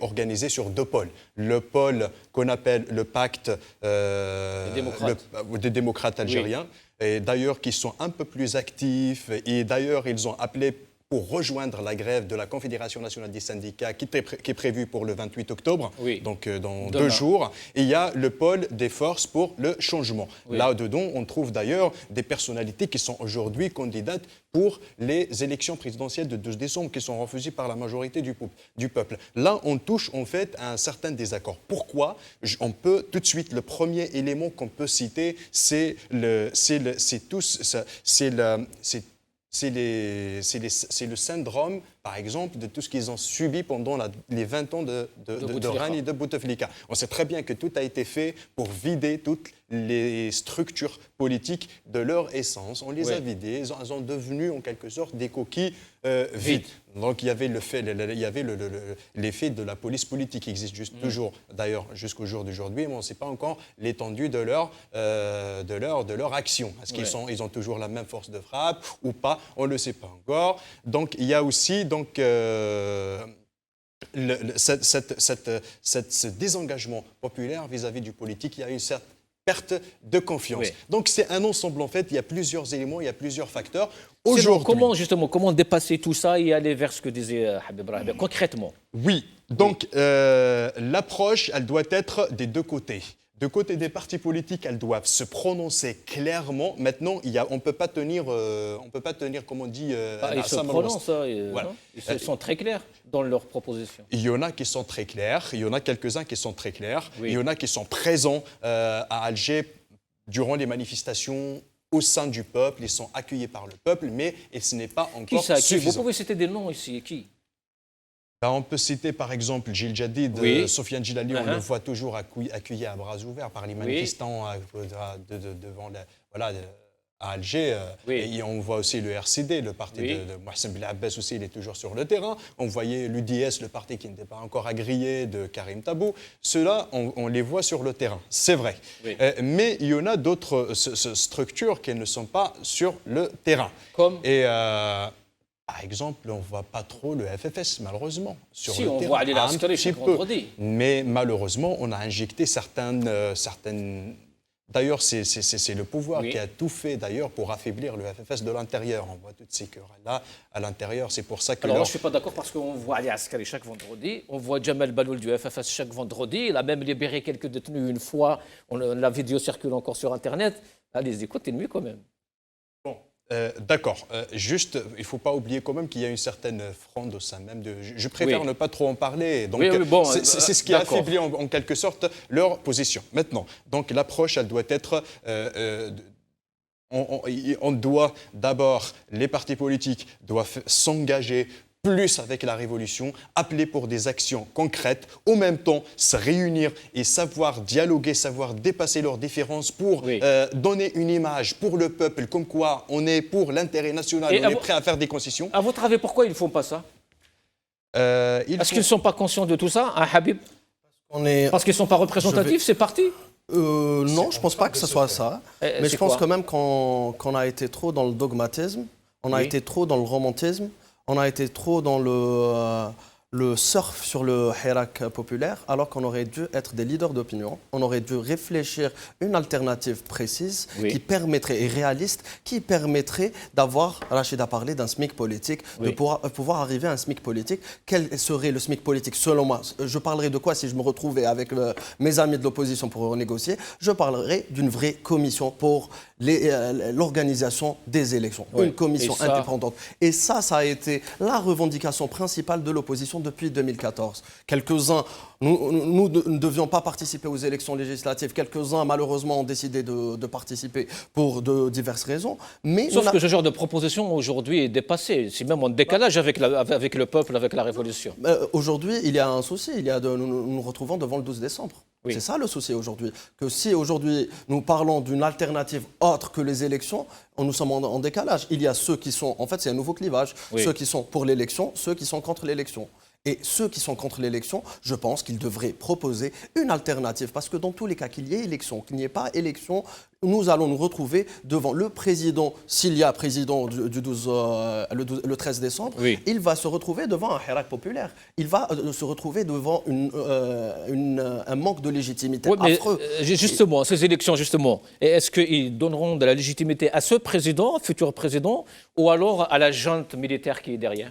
organiser sur deux pôles. Le pôle qu'on appelle le pacte des démocrates algériens, et d'ailleurs qui sont un peu plus actifs, et d'ailleurs ils ont appelé pour rejoindre la grève de la Confédération nationale des syndicats qui est prévue pour le 28 octobre, donc dans 2 jours. Et il y a le pôle des forces pour le changement. Là-dedans, on trouve d'ailleurs des personnalités qui sont aujourd'hui candidates pour les élections présidentielles de 12 décembre qui sont refusées par la majorité du peuple. Là, on touche en fait à un certain désaccord. Pourquoi? On peut tout de suite, le premier élément qu'on peut citer, c'est le syndrome, par exemple, de tout ce qu'ils ont subi pendant les 20 ans de règne de Bouteflika. On sait très bien que tout a été fait pour vider toutes les structures politiques de leur essence. On les a vidées, elles sont devenues en quelque sorte des coquilles vides. Donc il y avait l'effet de la police politique qui existe toujours, d'ailleurs, jusqu'au jour d'aujourd'hui, mais on ne sait pas encore l'étendue de leur action. Est-ce qu'ils ont toujours la même force de frappe ou pas? On ne le sait pas encore. Donc il y a aussi ce désengagement populaire vis-à-vis du politique. Il y a une certaine perte de confiance. Donc c'est un ensemble, en fait, il y a plusieurs éléments, il y a plusieurs facteurs. Comment dépasser tout ça et aller vers ce que disait Habib Rahbi, concrètement? Oui, donc l'approche, elle doit être des 2 côtés. Du côté des partis politiques, elles doivent se prononcer clairement. Maintenant, on ne peut pas tenir, comme on dit... ils se prononcent, voilà. Ils sont très clairs dans leurs propositions. Il y en a qui sont très clairs, il y en a quelques-uns qui sont très clairs, il y en a qui sont présents à Alger durant les manifestations au sein du peuple, ils sont accueillis par le peuple, mais ce n'est pas encore suffisant. Vous pouvez citer des noms ici, qui? On peut citer par exemple Gilles Jadid, Sofiane Gilali, on le voit toujours accueilli à bras ouverts par les manifestants devant à Alger. Et on voit aussi le RCD, le parti de Mohsen Bel Abbas aussi, il est toujours sur le terrain. On voyait l'UDS, le parti qui n'était pas encore agréé de Karim Tabou. Ceux-là, on les voit sur le terrain, c'est vrai. Mais il y en a d'autres structures qui ne sont pas sur le terrain. Comme par exemple, on ne voit pas trop le FFS, malheureusement. On voit Ali Askari chaque vendredi. Mais malheureusement, on a injecté certaines... D'ailleurs, c'est le pouvoir qui a tout fait d'ailleurs pour affaiblir le FFS de l'intérieur. On voit toutes ces querelles-là à l'intérieur. C'est pour ça que... Alors, moi, je ne suis pas d'accord parce qu'on voit Ali Askari chaque vendredi. On voit Jamal Baloul du FFS chaque vendredi. Il a même libéré quelques détenus une fois. La vidéo circule encore sur Internet. Allez, continuez quand même. D'accord. Juste, il ne faut pas oublier quand même qu'il y a une certaine fronde au sein même de... Je préfère ne pas trop en parler. Donc, c'est ce qui a affaibli en quelque sorte leur position. Maintenant, donc l'approche, elle doit être... on doit d'abord, les partis politiques doivent s'engager plus avec la révolution, appeler pour des actions concrètes, en même temps se réunir et savoir dialoguer, savoir dépasser leurs différences pour donner une image pour le peuple, comme quoi on est pour l'intérêt national, on est prêt à faire des concessions. À votre avis, pourquoi ils ne font pas ça? Est-ce qu'ils ne sont pas conscients de tout ça, hein, Habib? Parce qu'ils ne sont pas représentatifs, ces partis? Non, je ne pense pas que ce soit ça. Mais je pense quand même qu'on a été trop dans le dogmatisme, on a été trop dans le romantisme, on a été trop dans le surf sur le hirak populaire, alors qu'on aurait dû être des leaders d'opinion. On aurait dû réfléchir une alternative précise qui permettrait, et réaliste, qui permettrait d'avoir, Rachid a parlé d'un SMIC politique, de pouvoir arriver à un SMIC politique. Quel serait le SMIC politique selon moi? Je parlerai de quoi si je me retrouvais avec mes amis de l'opposition pour négocier? Je parlerai d'une vraie commission pour l'organisation des élections. Une commission indépendante. Et ça a été la revendication principale de l'opposition depuis 2014. Quelques-uns, nous ne devions pas participer aux élections législatives. Quelques-uns, malheureusement, ont décidé de participer pour de diverses raisons. Mais sauf que ce genre de proposition, aujourd'hui, est dépassé. C'est même en décalage avec le peuple, avec la révolution. Aujourd'hui, il y a un souci. Nous nous retrouvons devant le 12 décembre. C'est ça le souci aujourd'hui. Que si aujourd'hui, nous parlons d'une alternative autre que les élections, nous sommes en décalage. Il y a ceux qui sont... En fait, c'est un nouveau clivage. Ceux qui sont pour l'élection, ceux qui sont contre l'élection. Et ceux qui sont contre l'élection, je pense qu'ils devraient proposer une alternative. Parce que dans tous les cas, qu'il y ait élection, qu'il n'y ait pas élection, nous allons nous retrouver devant le président, s'il y a président le 13 décembre, oui. Il va se retrouver devant un hirak populaire. Il va se retrouver devant un manque de légitimité affreux. Justement, ces élections, justement, est-ce qu'ils donneront de la légitimité à ce président, futur président, ou alors à la junte militaire qui est derrière?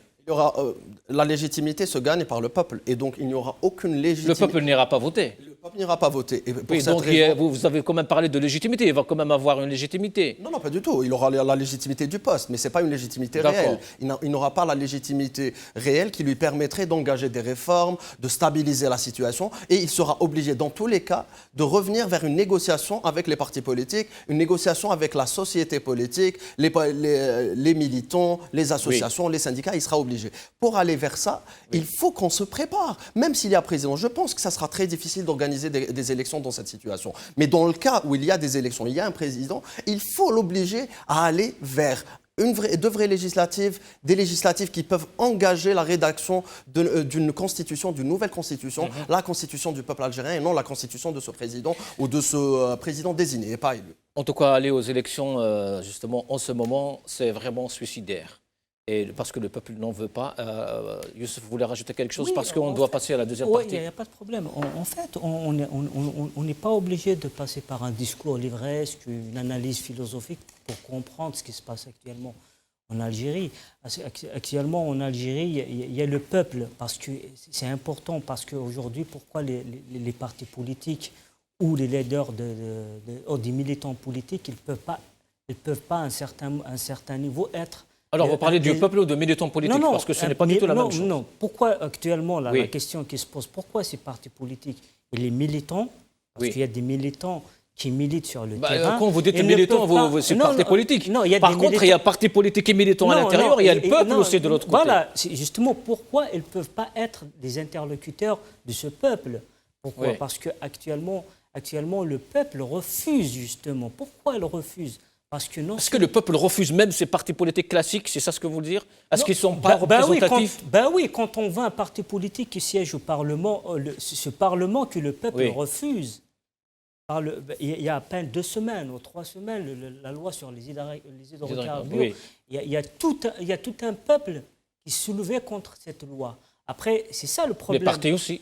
La légitimité se gagne par le peuple et donc il n'y aura aucune légitimité. Le peuple n'ira pas voter. Le peuple n'ira pas voter. Et pour cette donc raison... vous avez quand même parlé de légitimité, il va quand même avoir une légitimité. Non, pas du tout. Il aura la légitimité du poste, mais ce n'est pas une légitimité réelle. Il n'aura pas la légitimité réelle qui lui permettrait d'engager des réformes, de stabiliser la situation et il sera obligé dans tous les cas de revenir vers une négociation avec les partis politiques, une négociation avec la société politique, les militants, les associations, les syndicats, il sera obligé. Pour aller vers ça, il faut qu'on se prépare. Même s'il y a président, je pense que ça sera très difficile d'organiser des élections dans cette situation. Mais dans le cas où il y a des élections, il y a un président, il faut l'obliger à aller vers de vraies législatives, des législatives qui peuvent engager la rédaction d'une constitution, d'une nouvelle constitution, la constitution du peuple algérien et non la constitution de ce président ou de ce président désigné et pas élu. En tout cas, aller aux élections, justement, en ce moment, c'est vraiment suicidaire. Et parce que le peuple n'en veut pas. Youssef, vous voulez rajouter quelque chose? Parce qu'on doit passer à la deuxième partie. Oui, il n'y a pas de problème. En fait, on n'est pas obligé de passer par un discours livresque, une analyse philosophique pour comprendre ce qui se passe actuellement en Algérie. Actuellement, en Algérie, il y a le peuple, parce que c'est important, parce qu'aujourd'hui, pourquoi les partis politiques ou les leaders des militants politiques, ils peuvent pas à un certain niveau être... Alors, vous parlez du peuple ou de militants politiques? Non, parce que ce n'est pas du tout la même chose. Non, pourquoi actuellement, la question qui se pose, pourquoi ces partis politiques et les militants, parce qu'il y a des militants qui militent sur le terrain... Quand vous dites militants, c'est parti politique. Par contre, il y a partis politiques et militants à l'intérieur, il y a le peuple aussi de l'autre côté. Voilà, c'est justement pourquoi ils ne peuvent pas être des interlocuteurs de ce peuple. Pourquoi? Parce qu'actuellement, le peuple refuse justement. Pourquoi il refuse? Est-ce que le peuple refuse même ces partis politiques classiques? C'est ça ce que vous voulez dire? Est-ce qu'ils ne sont pas représentatifs? Oui, quand on voit un parti politique qui siège au Parlement, ce Parlement que le peuple refuse. Il y a à peine 2 semaines ou 3 semaines, la loi sur les hydrocarbures, il y a tout un peuple qui se soulevait contre cette loi. Après, c'est ça le problème. Les partis aussi?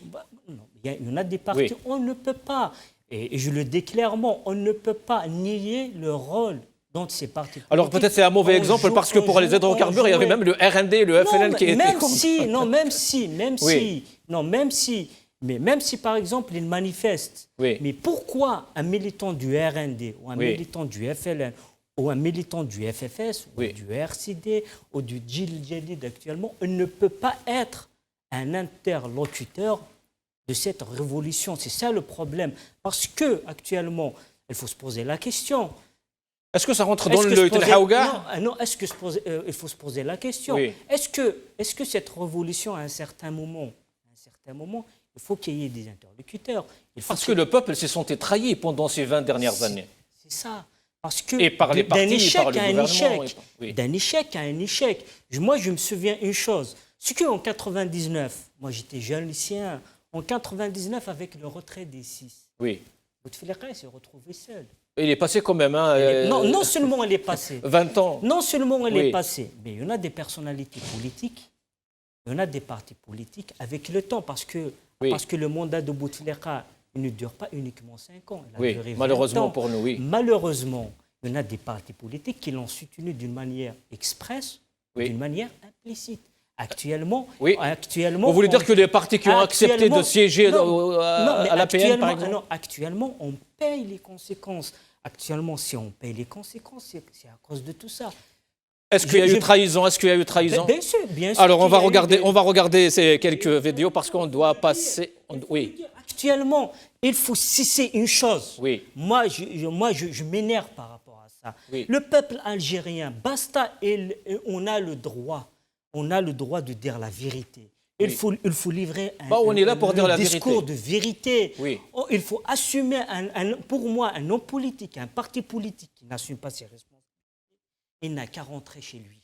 Non, il y en a des partis, on ne peut pas, et je le dis clairement, on ne peut pas nier le rôle dans ces partis politiques. Alors peut-être c'est un mauvais exemple parce que pour les hydrocarbures, il y avait même le RND et le FLN qui étaient... Même si par exemple ils manifestent, mais pourquoi un militant du RND ou un militant du FLN ou un militant du FFS ou du RCD ou du Djilid actuellement, il ne peut pas être un interlocuteur de cette révolution? C'est ça le problème. Parce qu'actuellement, il faut se poser la question. Est-ce que ça rentre dans le Telhaouga? Non, il faut se poser la question. Est-ce que cette révolution, à un certain moment, il faut qu'il y ait des interlocuteurs? Parce que le peuple s'est senti trahi pendant ces 20 dernières années. C'est ça. Parce que et par les partis, par le gouvernement. D'un échec à un échec. Moi, je me souviens une chose. C'est qu'en 99, moi j'étais jeune lycéen, en 99, avec le retrait des 6, Bouteflika s'est retrouvé seul. Il est passé quand même. Non seulement elle est passée. 20 ans. Non seulement elle est passée, mais il y en a des personnalités politiques, il y en a des partis politiques avec le temps, parce que le mandat de Bouteflika ne dure pas uniquement 5 ans. Il a duré 20 malheureusement ans. pour nous, Malheureusement, il y en a des partis politiques qui l'ont soutenu d'une manière expresse, d'une manière implicite. Actuellement, vous voulez dire que les partis qui ont accepté de siéger à l'APN, par exemple? Non, actuellement, on paye les conséquences. Actuellement, si on paye les conséquences, c'est à cause de tout ça. Est-ce qu'il y a eu trahison? Bien sûr. Alors, on va regarder ces quelques vidéos parce qu'on doit passer... Actuellement, il faut cesser une chose. Moi, je m'énerve par rapport à ça. Le peuple algérien, basta, on a le droit. On a le droit de dire la vérité. Il faut livrer un discours de vérité. Il faut assumer, pour moi, un homme politique, un parti politique qui n'assume pas ses responsabilités, il n'a qu'à rentrer chez lui.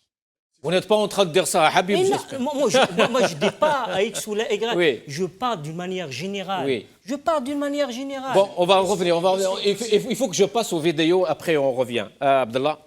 Vous n'êtes pas en train de dire ça à Habib, j'espère. Moi, je ne dis pas à X ou à Y. Oui. Je parle d'une manière générale. Oui. Je parle d'une manière générale. Bon, on va revenir. Il faut que je passe aux vidéos, après on revient. Abdallah.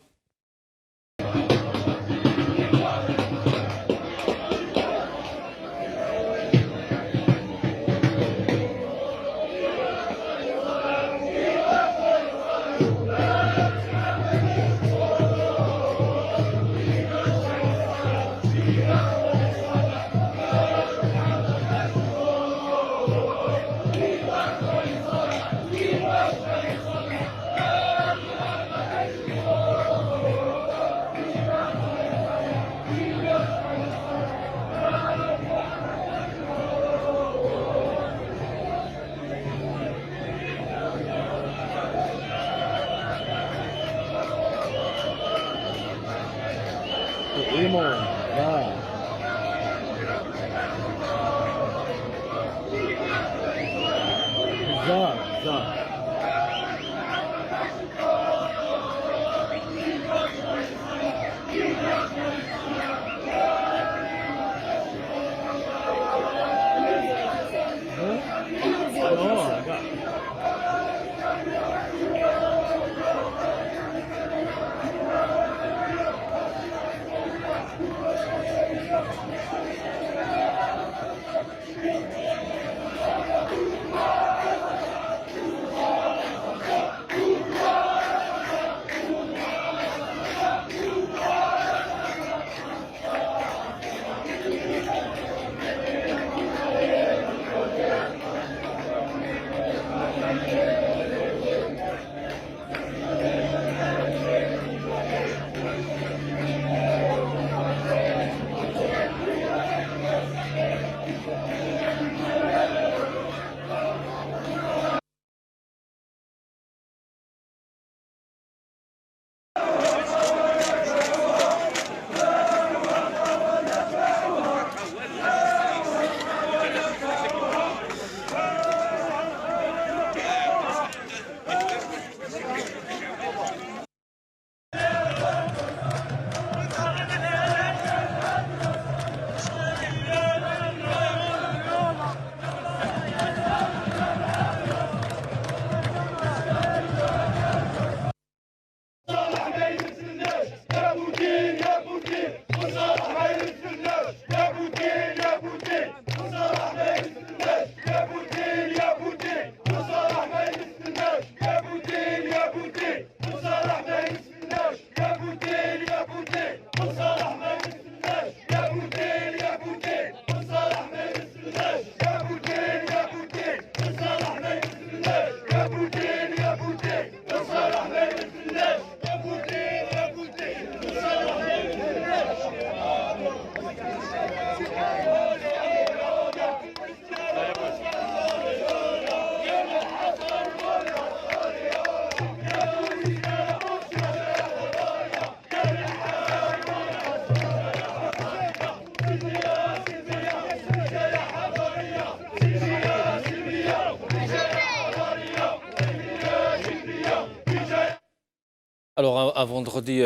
Alors, un vendredi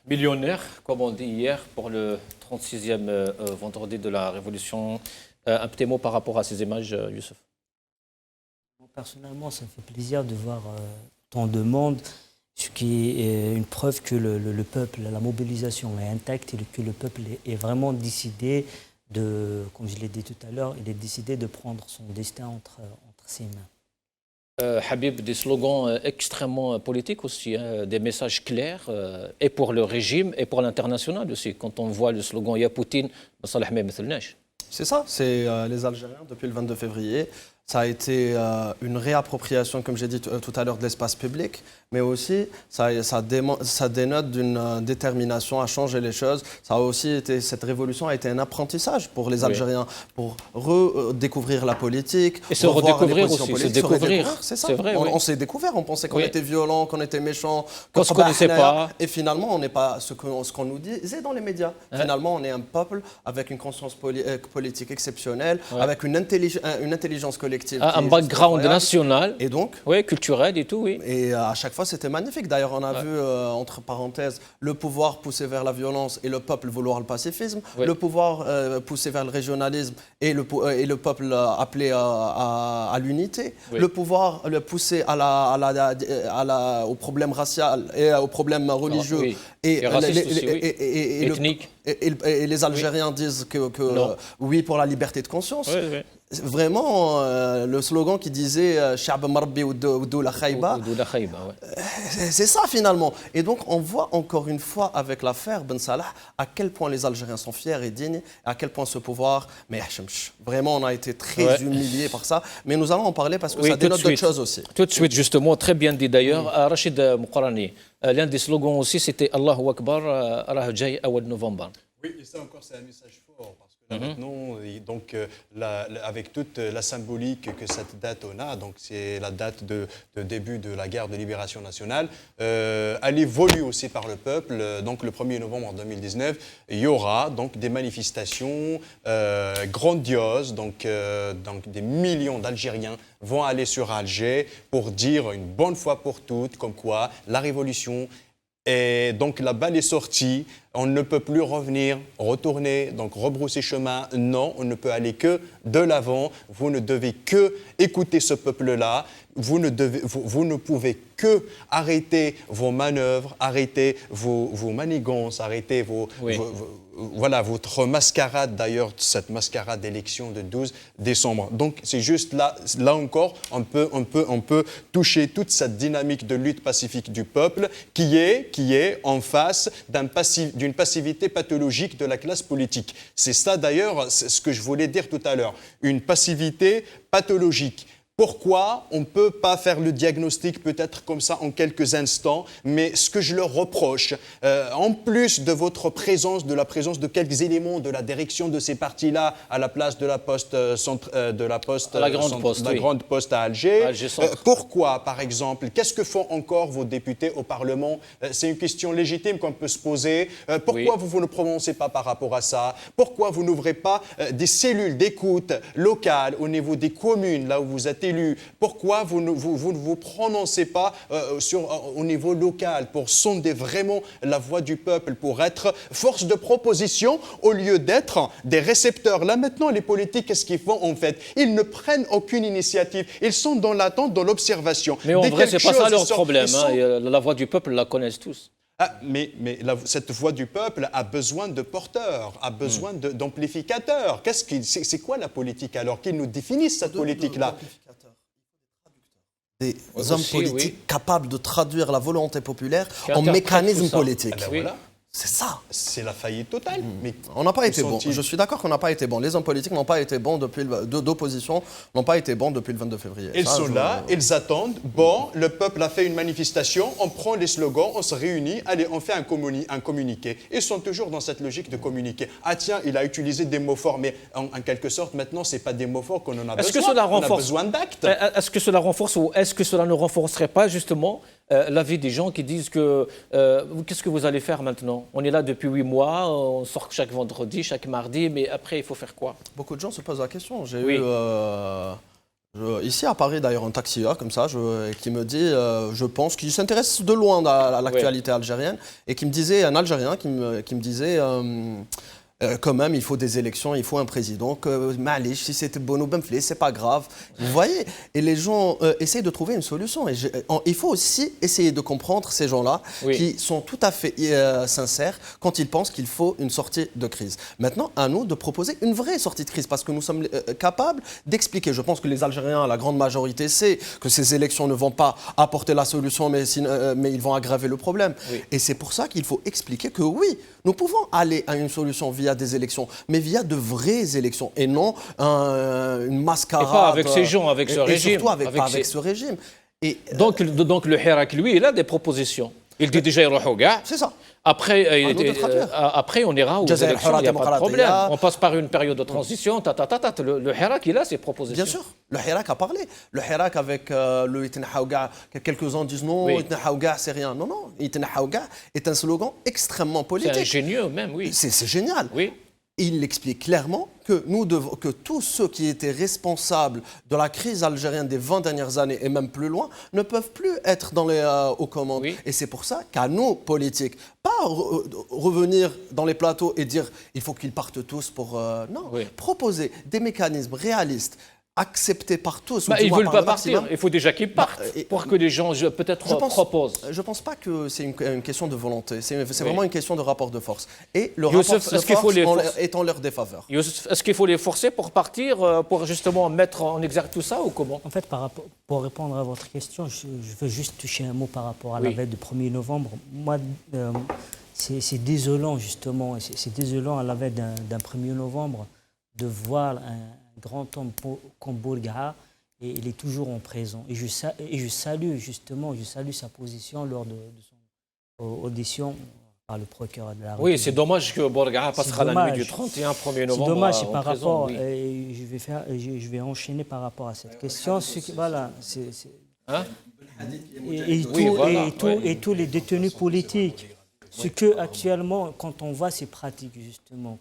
millionnaire, comme on dit hier, pour le 36e vendredi de la Révolution. Un petit mot par rapport à ces images, Youssef? Personnellement, ça me fait plaisir de voir tant de monde, ce qui est une preuve que le peuple, la mobilisation est intacte et que le peuple est vraiment décidé de, comme je l'ai dit tout à l'heure, il est décidé de prendre son destin entre ses mains. Habib, des slogans extrêmement politiques aussi, hein, des messages clairs, et pour le régime et pour l'international aussi. Quand on voit le slogan « Ya Poutine, Salah ma mithlnash ». C'est ça, c'est les Algériens depuis le 22 février. Ça a été une réappropriation, comme j'ai dit tout à l'heure, de l'espace public, mais aussi ça dénote d'une détermination à changer les choses. Ça a aussi été, cette révolution a été un apprentissage pour les Algériens, pour redécouvrir la politique. Et se redécouvrir aussi, se découvrir. C'est ça, vrai, on s'est découvert, on pensait qu'on était violent, qu'on était méchant, qu'on ne se connaissait pas. Et finalement, on n'est pas ce qu'on nous disait dans les médias. Finalement, on est un peuple avec une conscience politique exceptionnelle, avec une intelligence collective collective. Un background national. Et donc oui, culturel et tout, oui. Et à chaque fois, c'était magnifique. D'ailleurs, on a vu, entre parenthèses, le pouvoir pousser vers la violence et le peuple vouloir le pacifisme, le pouvoir pousser vers le régionalisme et le peuple appelé à l'unité, le pouvoir le pousser au problème racial et au problème religieux et ethnique. Et les Algériens disent que oui pour la liberté de conscience. Vraiment, le slogan qui disait Sha'b marbi ou la khayba, c'est ça finalement. Et donc on voit encore une fois avec l'affaire Ben Salah à quel point les Algériens sont fiers et dignes, à quel point ce pouvoir, mais vraiment on a été très humiliés par ça. Mais nous allons en parler parce que ça dénote d'autres choses aussi. Tout de suite, justement, très bien dit d'ailleurs. Rachid Moukarani, l'un des slogans aussi c'était Allahu Akbar, Rah Jay Awad Novembre. Oui, et ça encore c'est un message fort. Là, maintenant, donc, avec toute la symbolique que cette date on a, donc c'est la date de début de la guerre de libération nationale, elle est voulue aussi par le peuple. Donc le 1er novembre 2019, il y aura donc des manifestations grandioses. Donc des millions d'Algériens vont aller sur Alger pour dire une bonne fois pour toutes comme quoi la révolution. Et donc la balle est sortie, on ne peut plus retourner, donc rebrousser chemin. Non, on ne peut aller que de l'avant. Vous ne devez que écouter ce peuple-là. Vous ne pouvez que arrêter vos manœuvres, arrêter vos manigances, arrêter votre mascarade, d'ailleurs, cette mascarade d'élection de 12 décembre. Donc, c'est juste là encore, on peut toucher toute cette dynamique de lutte pacifique du peuple qui est en face d'une passivité pathologique de la classe politique. C'est ça, d'ailleurs, ce que je voulais dire tout à l'heure. Une passivité pathologique. Pourquoi on ne peut pas faire le diagnostic peut-être comme ça en quelques instants, mais ce que je leur reproche, en plus de votre présence, de la présence de quelques éléments de la direction de ces partis-là à la place de la grande poste à Alger, pourquoi par exemple, qu'est-ce que font encore vos députés au Parlement? C'est une question légitime qu'on peut se poser. Pourquoi vous ne prononcez pas par rapport à ça? Pourquoi vous n'ouvrez pas des cellules d'écoute locales au niveau des communes, là où vous êtes élus? Pourquoi vous ne vous prononcez pas au niveau local pour sonder vraiment la voix du peuple, pour être force de proposition au lieu d'être des récepteurs? Là maintenant, les politiques, qu'est-ce qu'ils font en fait? Ils ne prennent aucune initiative. Ils sont dans l'attente, dans l'observation. Mais en vrai, ce n'est pas ça leur problème. La voix du peuple, la connaissent tous. Mais cette voix du peuple a besoin de porteurs, a besoin d'amplificateurs. C'est quoi la politique alors? Qu'ils nous définissent cette politique-là. Des hommes politiques capables de traduire la volonté populaire en mécanisme politique. Voilà. C'est ça. C'est la faillite totale. Mais on n'a pas été bon. Je suis d'accord qu'on n'a pas été bon. Les hommes politiques n'ont pas été bons d'opposition n'ont pas été bons depuis le 22 février. Ils sont là, ils attendent. Bon, le peuple a fait une manifestation, on prend les slogans, on se réunit, allez, on fait un communiqué. Ils sont toujours dans cette logique de communiquer. Ah tiens, il a utilisé des mots forts, mais en quelque sorte, maintenant, ce n'est pas des mots forts qu'on en a besoin. On a besoin d'actes. Est-ce que cela renforce ou est-ce que cela ne renforcerait pas justement l'avis des gens qui disent que qu'est-ce que vous allez faire maintenant? On est là depuis 8 mois, on sort chaque vendredi, chaque mardi, mais après, il faut faire quoi? Beaucoup de gens se posent la question. J'ai eu ici à Paris d'ailleurs un taxieur comme ça qui me dit, je pense, qu'il s'intéresse de loin à l'actualité algérienne et qui me disait, un Algérien qui me disait... quand même, il faut des élections, il faut un président. Malish, si c'était Bono Benflé, c'est pas grave. Vous voyez? Et les gens essayent de trouver une solution. Et il faut aussi essayer de comprendre ces gens-là qui sont tout à fait sincères quand ils pensent qu'il faut une sortie de crise. Maintenant, à nous de proposer une vraie sortie de crise parce que nous sommes capables d'expliquer. Je pense que les Algériens, la grande majorité, sait que ces élections ne vont pas apporter la solution, mais ils vont aggraver le problème. Et c'est pour ça qu'il faut expliquer que oui, nous pouvons aller à une solution via des élections, mais via de vraies élections et non une mascarade. Et pas avec ces gens, avec ce régime. Et surtout avec ce régime. Et, donc le Hirak, lui, il a des propositions. Il dit déjà, c'est ça. Après, on ira aux élections, il n'y a pas de problème. On passe par une période de transition, Le Hirak, il a ses propositions. Bien sûr, le Hirak a parlé. Le Hirak avec le Itna Haouga, quelques-uns disent non, Itna Haouga, c'est rien. Non, Itna Haouga est un slogan extrêmement politique. C'est ingénieux même, oui. C'est génial. Oui. il explique clairement que tous ceux qui étaient responsables de la crise algérienne des 20 dernières années et même plus loin ne peuvent plus être aux commandes. Oui. Et c'est pour ça qu'à nous, politiques, pas revenir dans les plateaux et dire il faut qu'ils partent tous pour... non, oui. Proposer des mécanismes réalistes, accepté par tous. Ils ne veulent pas partir. Il faut déjà qu'ils partent pour que les gens peut-être proposent. Je ne pense pas que c'est une question de volonté. C'est vraiment une question de rapport de force. Et le rapport de force est en leur défaveur. Est-ce qu'il faut les forcer pour partir, pour justement mettre en exergue tout ça ou comment? En fait, pour répondre à votre question, je veux juste toucher un mot par rapport à la veille du 1er novembre. Moi, c'est désolant justement. C'est désolant à la veille d'un 1er novembre de voir un grand homme comme Bourguiba, et il est toujours en prison. Et je salue justement, sa position lors de son audition par le procureur de la République. Oui, c'est dommage que Bourguiba passera la nuit du 31 1er novembre. C'est dommage par rapport, je vais enchaîner par rapport à cette question. Voilà, et tous les détenus politiques. Ce que actuellement, quand on voit ces pratiques justement,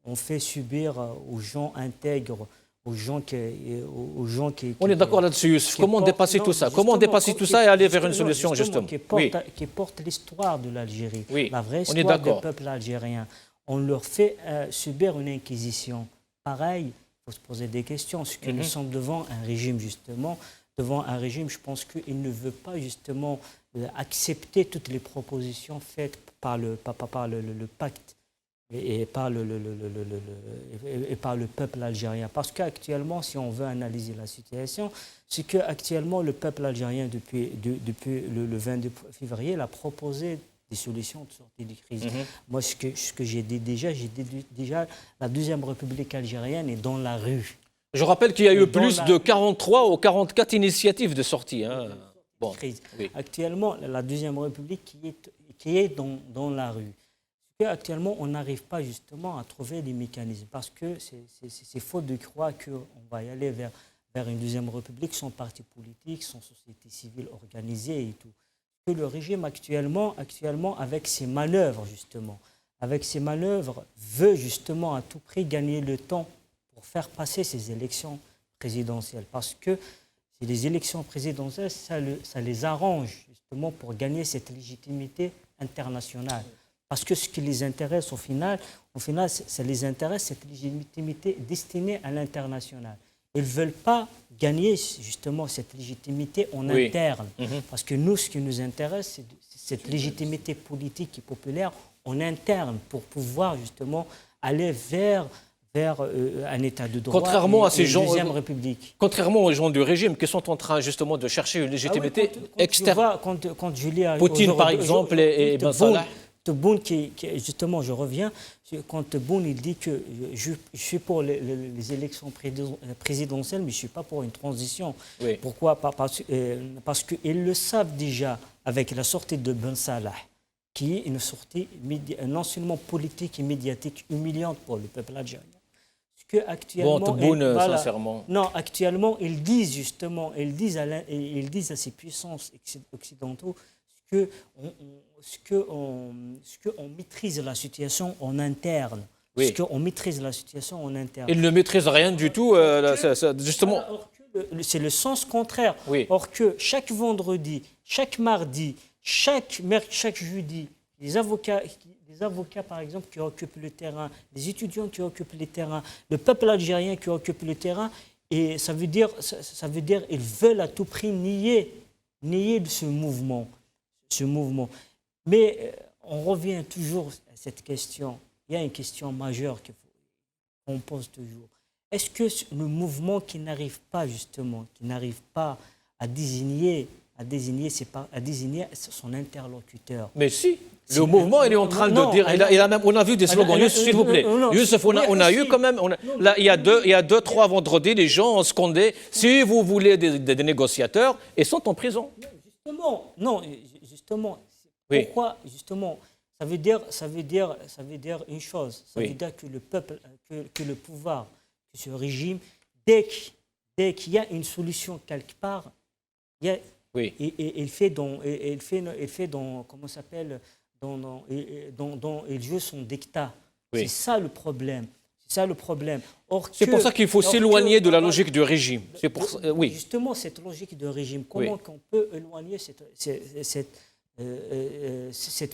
on fait subir aux gens intègres, aux gens qui on est d'accord là-dessus, Youssef. Comment dépasser tout ça? Comment dépasser tout ça et aller vers une solution, justement qui porte l'histoire de l'Algérie, la vraie histoire du peuple algérien. On leur fait subir une inquisition. Pareil, il faut se poser des questions. Ce que nous sommes devant un régime, justement, je pense qu'il ne veut pas, justement, accepter toutes les propositions faites par le pacte et par le peuple algérien. Parce qu'actuellement, si on veut analyser la situation, c'est qu'actuellement, le peuple algérien, depuis le 22 février, il a proposé des solutions de sortie de crise. Moi, ce que j'ai dit déjà, la deuxième République algérienne est dans la rue. Je rappelle qu'il y a eu plus de 43 ou 44 initiatives de sortie. Crise. Oui. Actuellement, la deuxième République qui est dans la rue. Actuellement, on n'arrive pas justement à trouver des mécanismes parce que c'est faux de croire qu'on va y aller vers une deuxième république sans parti politique, sans société civile organisée et tout. Que le régime actuellement, avec ses manœuvres veut justement à tout prix gagner le temps pour faire passer ces élections présidentielles. Parce que les élections présidentielles, ça les arrange justement pour gagner cette légitimité internationale. Parce que ce qui les intéresse au final, ça les intéresse cette légitimité destinée à l'international. Ils ne veulent pas gagner justement cette légitimité en interne. Parce que nous, ce qui nous intéresse, c'est cette légitimité politique et populaire en interne pour pouvoir justement aller vers un état de droit, contrairement à ces gens, deuxième république. Contrairement aux gens du régime qui sont en train justement de chercher une légitimité externe. Quand je lis Poutine par exemple et Ben Salah. Tebboune, justement, je reviens, quand Tebboune il dit que je suis pour les élections présidentielles, mais je ne suis pas pour une transition. Oui. Pourquoi? Parce qu'ils le savent déjà avec la sortie de Ben Salah, qui est une sortie non seulement politique et médiatique humiliante pour le peuple algérien. Tebboune, sincèrement. Non, actuellement, ils disent à ces puissances occidentaux qu'on maîtrise la situation en interne. Oui. On maîtrise la situation en interne. Ils ne maîtrisent rien du tout, justement. C'est le sens contraire. Oui. Or que chaque vendredi, chaque mardi, chaque jeudi, les avocats, par exemple, qui occupent le terrain, les étudiants qui occupent le terrain, le peuple algérien qui occupe le terrain, et ça veut dire ils veulent à tout prix nier ce mouvement. Mais on revient toujours à cette question. Il y a une question majeure qu'on pose toujours. Est-ce que le mouvement qui n'arrive pas à désigner son interlocuteur? Mais si, le mouvement il est en train de dire. On a vu des slogans. S'il vous plaît, Youssef, on a eu quand même. Là, il y a 2-3 vendredis, les gens ont scandé. Si vous voulez des négociateurs, ils sont en prison. Justement. Pourquoi, justement, ça veut dire une chose. Ça veut dire que le peuple, que le pouvoir, que ce régime, dès qu'il y a une solution quelque part, il fait dans comment ça s'appelle, dont il joue son dictat. C'est ça le problème. C'est ça le problème. C'est pour ça qu'il faut s'éloigner de la logique du régime. C'est pour ça, oui. Justement, cette logique de régime, comment on peut éloigner cette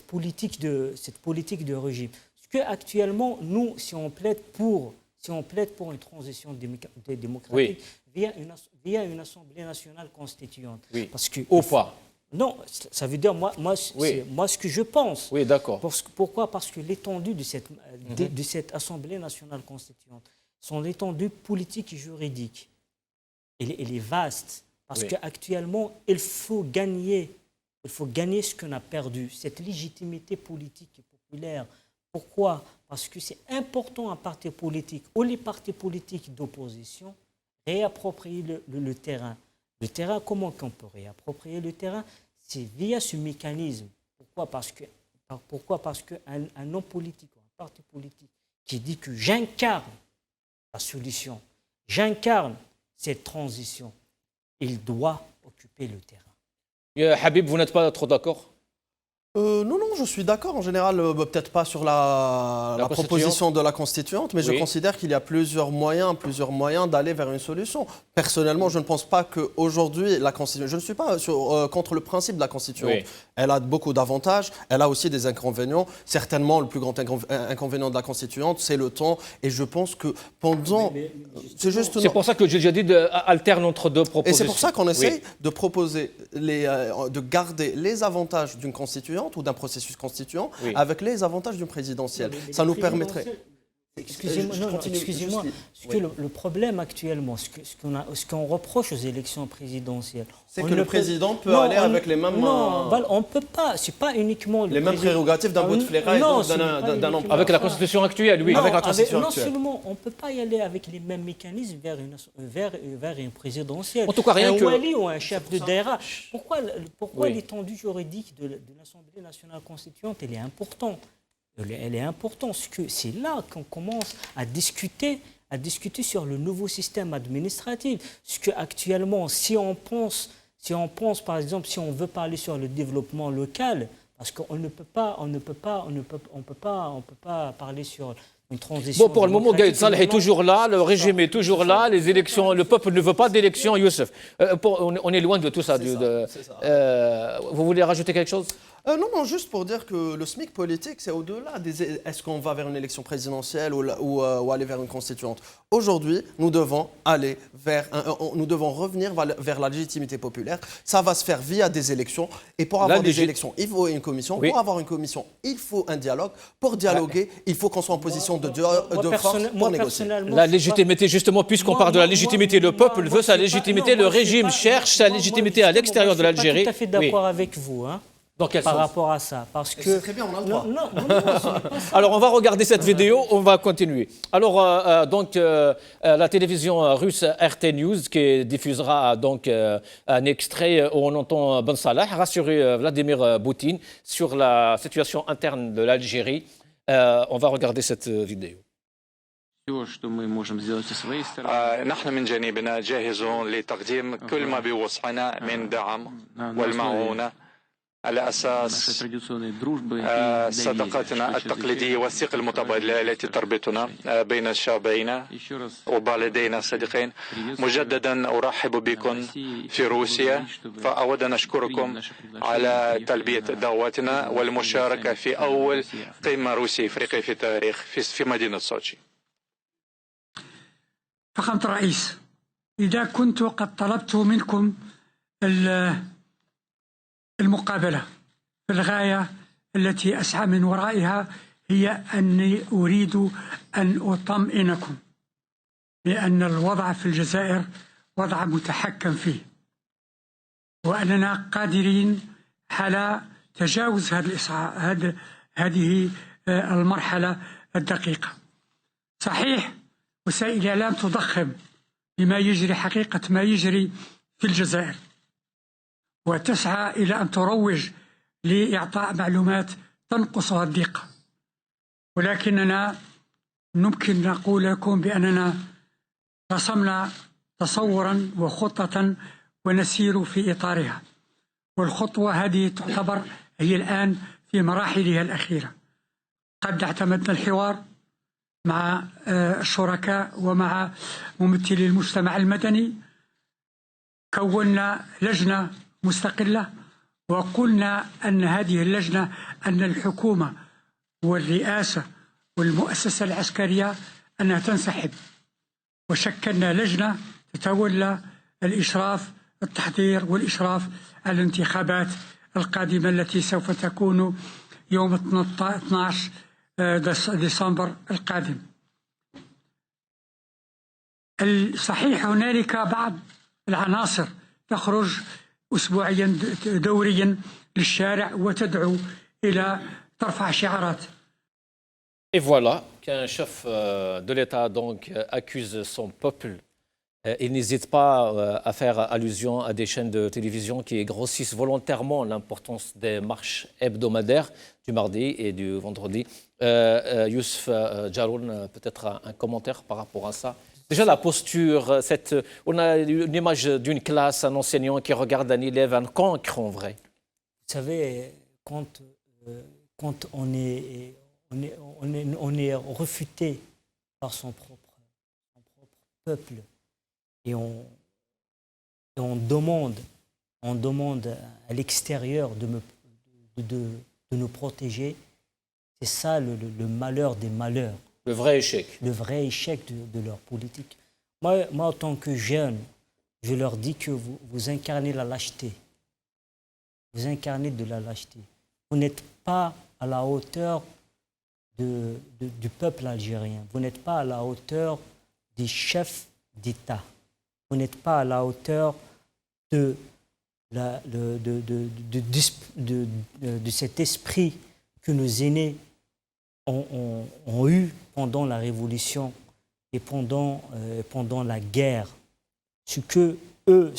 politique de régime? Parce qu'actuellement, nous, si on plaide pour une transition démocratique via une Assemblée nationale constituante. Oui. Parce que, ou pas. Non, ça veut dire, moi ce que je pense. Oui, d'accord. Pourquoi? Parce que l'étendue de cette Assemblée nationale constituante, son étendue politique et juridique, elle est vaste. Parce qu'actuellement, il faut gagner ce qu'on a perdu, cette légitimité politique et populaire. Pourquoi? Parce que c'est important un parti politique ou les partis politiques d'opposition réapproprier le terrain. Le terrain, comment on peut réapproprier le terrain? C'est via ce mécanisme. Pourquoi? Parce qu'un homme politique, un parti politique qui dit que j'incarne la solution, j'incarne cette transition, il doit occuper le terrain. Habib, vous n'êtes pas trop d'accord? Non, je suis d'accord. En général, peut-être pas sur la proposition de la constituante, mais je considère qu'il y a plusieurs moyens d'aller vers une solution. Personnellement, je ne pense pas qu'aujourd'hui, la constituante... Je ne suis pas contre le principe de la constituante. Oui. Elle a beaucoup d'avantages, elle a aussi des inconvénients. Certainement, le plus grand inconvénient de la constituante, c'est le temps. Et je pense que pendant... C'est pour ça que j'ai dit alterne entre deux propositions. Et c'est pour ça qu'on essaye de proposer, de garder les avantages d'une constituante ou d'un processus constituant avec les avantages d'une présidentielle. Ça nous permettrait... Excusez-moi, le problème actuellement, ce qu'on reproche aux élections présidentielles, c'est que le président peut aller avec les mêmes... Non, on ne peut pas, c'est pas uniquement... Les mêmes prérogatives d'un Bouteflika et d'un emploi. Avec la constitution actuelle, oui. Non, avec la constitution actuelle. Non seulement, on ne peut pas y aller avec les mêmes mécanismes vers une présidentielle. En tout cas, rien que... Un wali ou un chef de daïra. Pourquoi l'étendue juridique de l'Assemblée nationale constituante, elle est importante? Elle est importante, parce que c'est là qu'on commence à discuter sur le nouveau système administratif. Parce qu'actuellement, si on pense, par exemple, si on veut parler sur le développement local, parce qu'on ne peut pas parler sur une transition. Bon, pour le moment, Gaïd Saleh est toujours là, le régime est toujours là, les élections, le peuple ne veut pas d'élections, Youssef. On est loin de tout ça. Vous voulez rajouter quelque chose? Non, juste pour dire que le SMIC politique, c'est au-delà des... Est-ce qu'on va vers une élection présidentielle ou aller vers une constituante? Aujourd'hui, nous devons revenir vers la légitimité populaire. Ça va se faire via des élections. Et pour avoir des élections, il faut une commission. Pour avoir une commission, il faut un dialogue. Pour dialoguer, il faut qu'on soit en position de force pour négocier. La légitimité, justement, puisqu'on parle de la légitimité, le peuple veut sa légitimité, le régime cherche sa légitimité à l'extérieur de l'Algérie. Je suis tout à fait d'accord avec vous, hein. Par rapport à ça, parce que... C'est très bien, on a le droit. Non, alors, on va regarder cette vidéo, on va continuer. Alors, la télévision russe RT News, qui diffusera donc un extrait où on entend Ben Salah rassurer Vladimir Poutine sur la situation interne de l'Algérie. On va regarder cette vidéo. نحن من جانبنا جاهزون لتقديم كل ما بوسعنا من دعم والمعونة على أساس صداقتنا التقليدية والثقة المتبادلة التي تربطنا بين الشعبين وبلدينا الصديقين. مجددا أرحب بكم في روسيا، فأود أن أشكركم على تلبية دعوتنا والمشاركة في أول قمة روسية إفريقية في التاريخ في مدينة سوتشي. فخامة الرئيس، إذا كنت قد طلبت منكم المقابلة، فالغاية التي أسعى من ورائها هي أني أريد أن أطمئنكم بأن الوضع في الجزائر وضع متحكم فيه، وأننا قادرين على تجاوز هذه المرحلة الدقيقة. صحيح وسائل الإعلام تضخم بما يجري، حقيقة ما يجري في الجزائر، وتسعى إلى أن تروج لإعطاء معلومات تنقصها الدقة، ولكننا ممكن نقول لكم بأننا رسمنا تصورا وخطة ونسير في إطارها، والخطوة هذه تعتبر هي الآن في مراحلها الأخيرة. قد اعتمدنا الحوار مع الشركاء ومع ممثلي المجتمع المدني، كونا لجنة مستقلة وقلنا أن هذه اللجنة أن الحكومة والرئاسة والمؤسسة العسكرية أنها تنسحب، وشكلنا لجنة تتولى الإشراف التحضير والإشراف على الانتخابات القادمة التي سوف تكون يوم 12 ديسمبر القادم. صحيح هنالك بعض العناصر تخرج أسبوعيا دوريا للشارع وتدعو إلى ترفع شعارات. Et voilà qu'un chef de l'État donc accuse son peuple. Il n'hésite pas à faire allusion à des chaînes de télévision qui grossissent volontairement l'importance des marches hebdomadaires du mardi et du vendredi. Youssef Jaroun, peut-être un commentaire par rapport à ça. Déjà la posture, on a une image d'une classe, un enseignant qui regarde un élève, un cancre en vrai. Vous savez, quand on est refuté par son propre peuple et on demande à l'extérieur de nous protéger, c'est ça le malheur des malheurs. Le vrai échec. Le vrai échec de leur politique. Moi, en tant que jeune, je leur dis que vous incarnez la lâcheté. Vous incarnez de la lâcheté. Vous n'êtes pas à la hauteur du peuple algérien. Vous n'êtes pas à la hauteur des chefs d'État. Vous n'êtes pas à la hauteur de cet esprit que nos aînés ont eu pendant la Révolution et pendant la guerre. Ce que eux,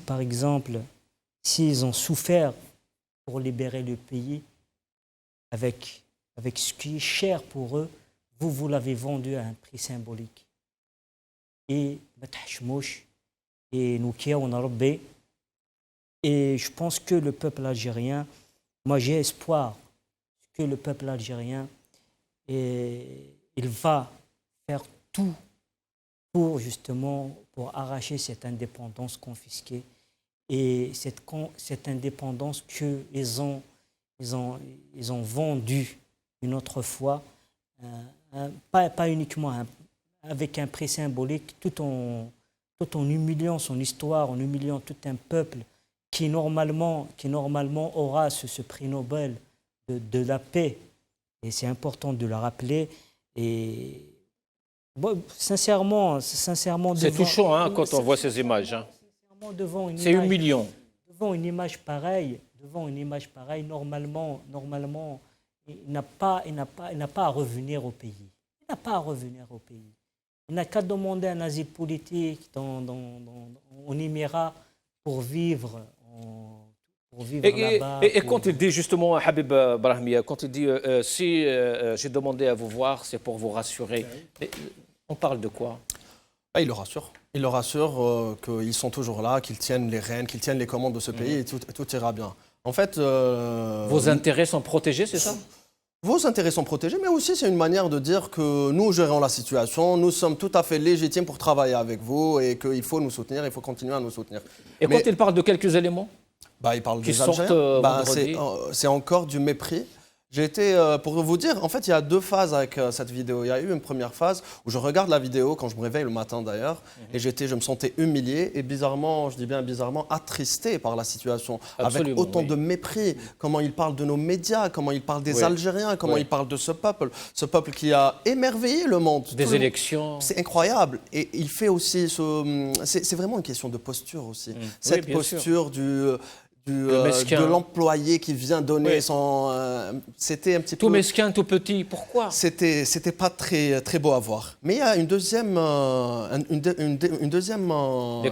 par exemple, s'ils ont souffert pour libérer le pays, avec ce qui est cher pour eux, vous l'avez vendu à un prix symbolique. Et je pense que le peuple algérien, moi j'ai espoir que le peuple algérien, il va faire tout pour arracher cette indépendance confisquée et cette indépendance qu'ils ont vendue une autre fois, pas uniquement avec un prix symbolique, tout en humiliant son histoire, en humiliant tout un peuple qui normalement aura ce prix Nobel de la paix. Et c'est important de le rappeler. Et bon, sincèrement, c'est touchant hein, quand on voit ces images. Hein. C'est humiliant. Devant une image pareille, normalement, il n'a pas à revenir au pays. Il n'a pas à revenir au pays. Il n'a qu'à demander un asile politique en Émirats pour vivre là-bas. Et quand il dit justement, Habib Brahmia, quand il dit si j'ai demandé à vous voir, c'est pour vous rassurer, on parle de quoi? Il le rassure. Il le rassure qu'ils sont toujours là, qu'ils tiennent les rênes, qu'ils tiennent les commandes de ce pays et tout ira bien. En fait, vos intérêts sont protégés, c'est ça? Vos intérêts sont protégés, mais aussi c'est une manière de dire que nous gérons la situation, nous sommes tout à fait légitimes pour travailler avec vous et qu'il faut nous soutenir, il faut continuer à nous soutenir. Et quand il parle de quelques éléments il parle des Algériens. C'est encore du mépris. J'ai été, pour vous dire, en fait, il y a deux phases avec cette vidéo. Il y a eu une première phase où je regarde la vidéo quand je me réveille le matin d'ailleurs, et je me sentais humilié et bizarrement, je dis bien bizarrement, attristé par la situation. Absolument, avec autant de mépris. Comment il parle de nos médias, comment il parle des Algériens, comment il parle de ce peuple qui a émerveillé le monde. Des élections. C'est incroyable. Et il fait aussi c'est vraiment une question de posture aussi. Cette posture de l'employé qui vient donner son... c'était un petit peu... Tout mesquin, tout petit, pourquoi? C'était pas très, très beau à voir. Mais il y a une deuxième,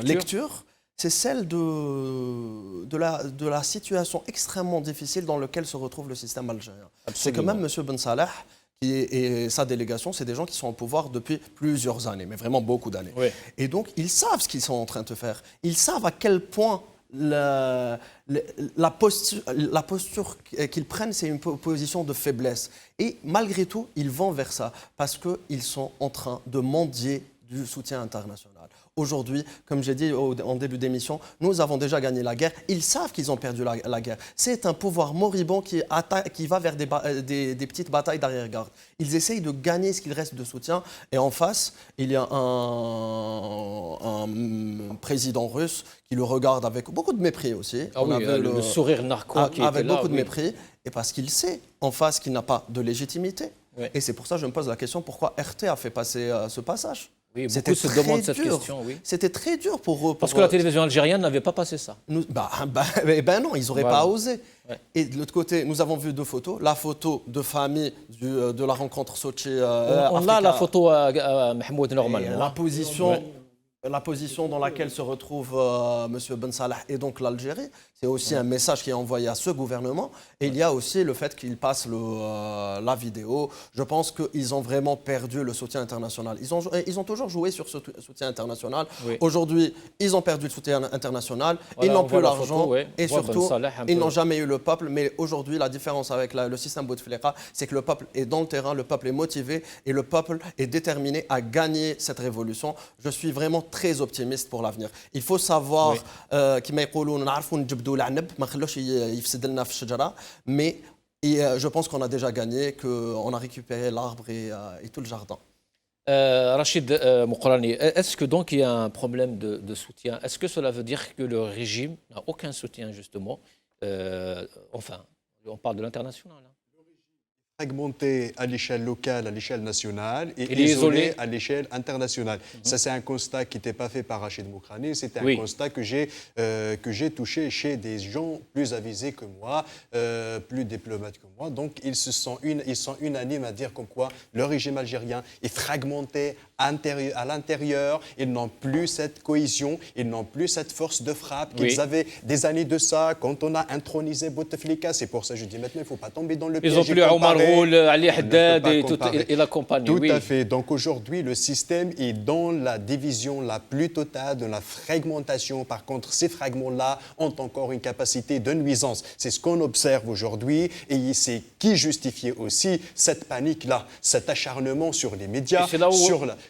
lecture, c'est celle de la situation extrêmement difficile dans laquelle se retrouve le système algérien. C'est que même M. Ben Salah et sa délégation, c'est des gens qui sont au pouvoir depuis plusieurs années, mais vraiment beaucoup d'années. Et donc, ils savent ce qu'ils sont en train de faire. Ils savent à quel point la posture qu'ils prennent, c'est une position de faiblesse. Et malgré tout, ils vont vers ça parce qu'ils sont en train de mendier du soutien international. Aujourd'hui, comme j'ai dit en début d'émission, nous avons déjà gagné la guerre. Ils savent qu'ils ont perdu la guerre. C'est un pouvoir moribond qui va vers des petites batailles d'arrière-garde. Ils essayent de gagner ce qu'il reste de soutien. Et en face, il y a un président russe qui le regarde avec beaucoup de mépris aussi. Ah oui, le sourire narquois qui était là. Avec beaucoup de mépris. Et parce qu'il sait en face qu'il n'a pas de légitimité. Oui. Et c'est pour ça que je me pose la question, pourquoi RT a fait passer ce passage? Oui, beaucoup se demandent cette question, oui. C'était très dur pour eux. Parce que la télévision algérienne n'avait pas passé ça. Non, ils n'auraient pas osé. Ouais. Et de l'autre côté, nous avons vu deux photos. La photo de famille de la rencontre Sochi. On a la photo à Mahmoud normalement. La position dans laquelle se retrouve M. Ben Salah et donc l'Algérie, c'est aussi un message qui est envoyé à ce gouvernement. Et il y a aussi le fait qu'il passe la vidéo. Je pense qu'ils ont vraiment perdu le soutien international. Ils ont toujours joué sur ce soutien international. Oui. Aujourd'hui, ils ont perdu le soutien international. Voilà, ils n'ont plus l'argent. Et surtout, ils n'ont jamais eu le peuple. Mais aujourd'hui, la différence avec le système Bouteflika, c'est que le peuple est dans le terrain, le peuple est motivé et le peuple est déterminé à gagner cette révolution. Je suis vraiment très optimiste pour l'avenir. Il faut savoir كما يقولون نعرفوا نجبدوا العنب ما نخلوش يفسد لنا في الشجره mais je pense qu'on a déjà gagné, qu'on a récupéré l'arbre et tout le jardin. Rachid Moukrani, est-ce que donc il y a un problème de soutien? Est-ce que cela veut dire que le régime n'a aucun soutien justement? Enfin, on parle de l'international. Fragmenté à l'échelle locale, à l'échelle nationale et isolé à l'échelle internationale. Ça, c'est un constat qui n'était pas fait par Rachid Moukrani, c'était un constat que j'ai touché chez des gens plus avisés que moi, plus diplomates que moi. Donc, ils sont unanimes à dire comme quoi le régime algérien est fragmenté à l'intérieur, ils n'ont plus cette cohésion, ils n'ont plus cette force de frappe qu'ils avaient des années de ça, quand on a intronisé Bouteflika. C'est pour ça que je dis maintenant, il ne faut pas tomber dans le piège. Ils n'ont plus Omar Ould, Ali Haddad et la compagnie. Tout à fait. Donc aujourd'hui, le système est dans la division la plus totale, dans la fragmentation. Par contre, ces fragments-là ont encore une capacité de nuisance. C'est ce qu'on observe aujourd'hui et c'est qui justifiait aussi cette panique-là, cet acharnement sur les médias,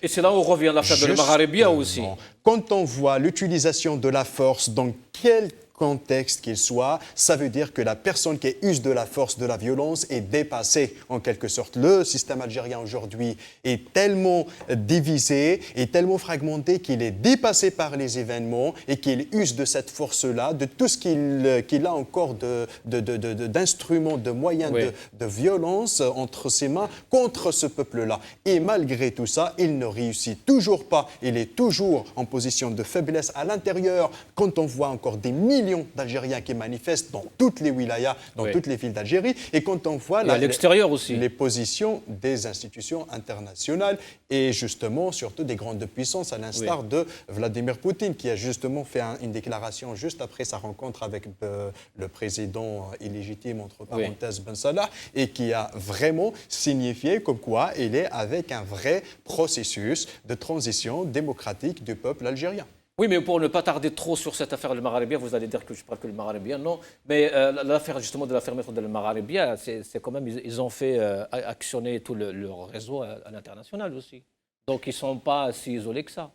Et c'est là où revient l'affaire de Magharibia aussi. Quand on voit l'utilisation de la force dans quel contexte qu'il soit, ça veut dire que la personne qui use de la force, de la violence est dépassée en quelque sorte. Le système algérien aujourd'hui est tellement divisé, est tellement fragmenté qu'il est dépassé par les événements et qu'il use de cette force-là, de tout ce qu'il a encore d'instruments, de moyens de violence entre ses mains contre ce peuple-là. Et malgré tout ça, il ne réussit toujours pas. Il est toujours en position de faiblesse à l'intérieur. Quand on voit encore des millions d'Algériens qui manifestent dans toutes les wilayas, dans toutes les villes d'Algérie, et quand on voit à l'extérieur aussi les positions des institutions internationales et justement surtout des grandes puissances, à l'instar de Vladimir Poutine, qui a justement fait une déclaration juste après sa rencontre avec le président illégitime, entre parenthèses, Ben Salah, et qui a vraiment signifié comme quoi il est avec un vrai processus de transition démocratique du peuple algérien. Oui, mais pour ne pas tarder trop sur cette affaire de Magharibia, vous allez dire que je parle que le Magharibia, non. Mais l'affaire justement de la fermeture de Magharibia, c'est quand même, ils ont fait actionner tout leur réseau à l'international aussi. Donc ils ne sont pas si isolés que ça.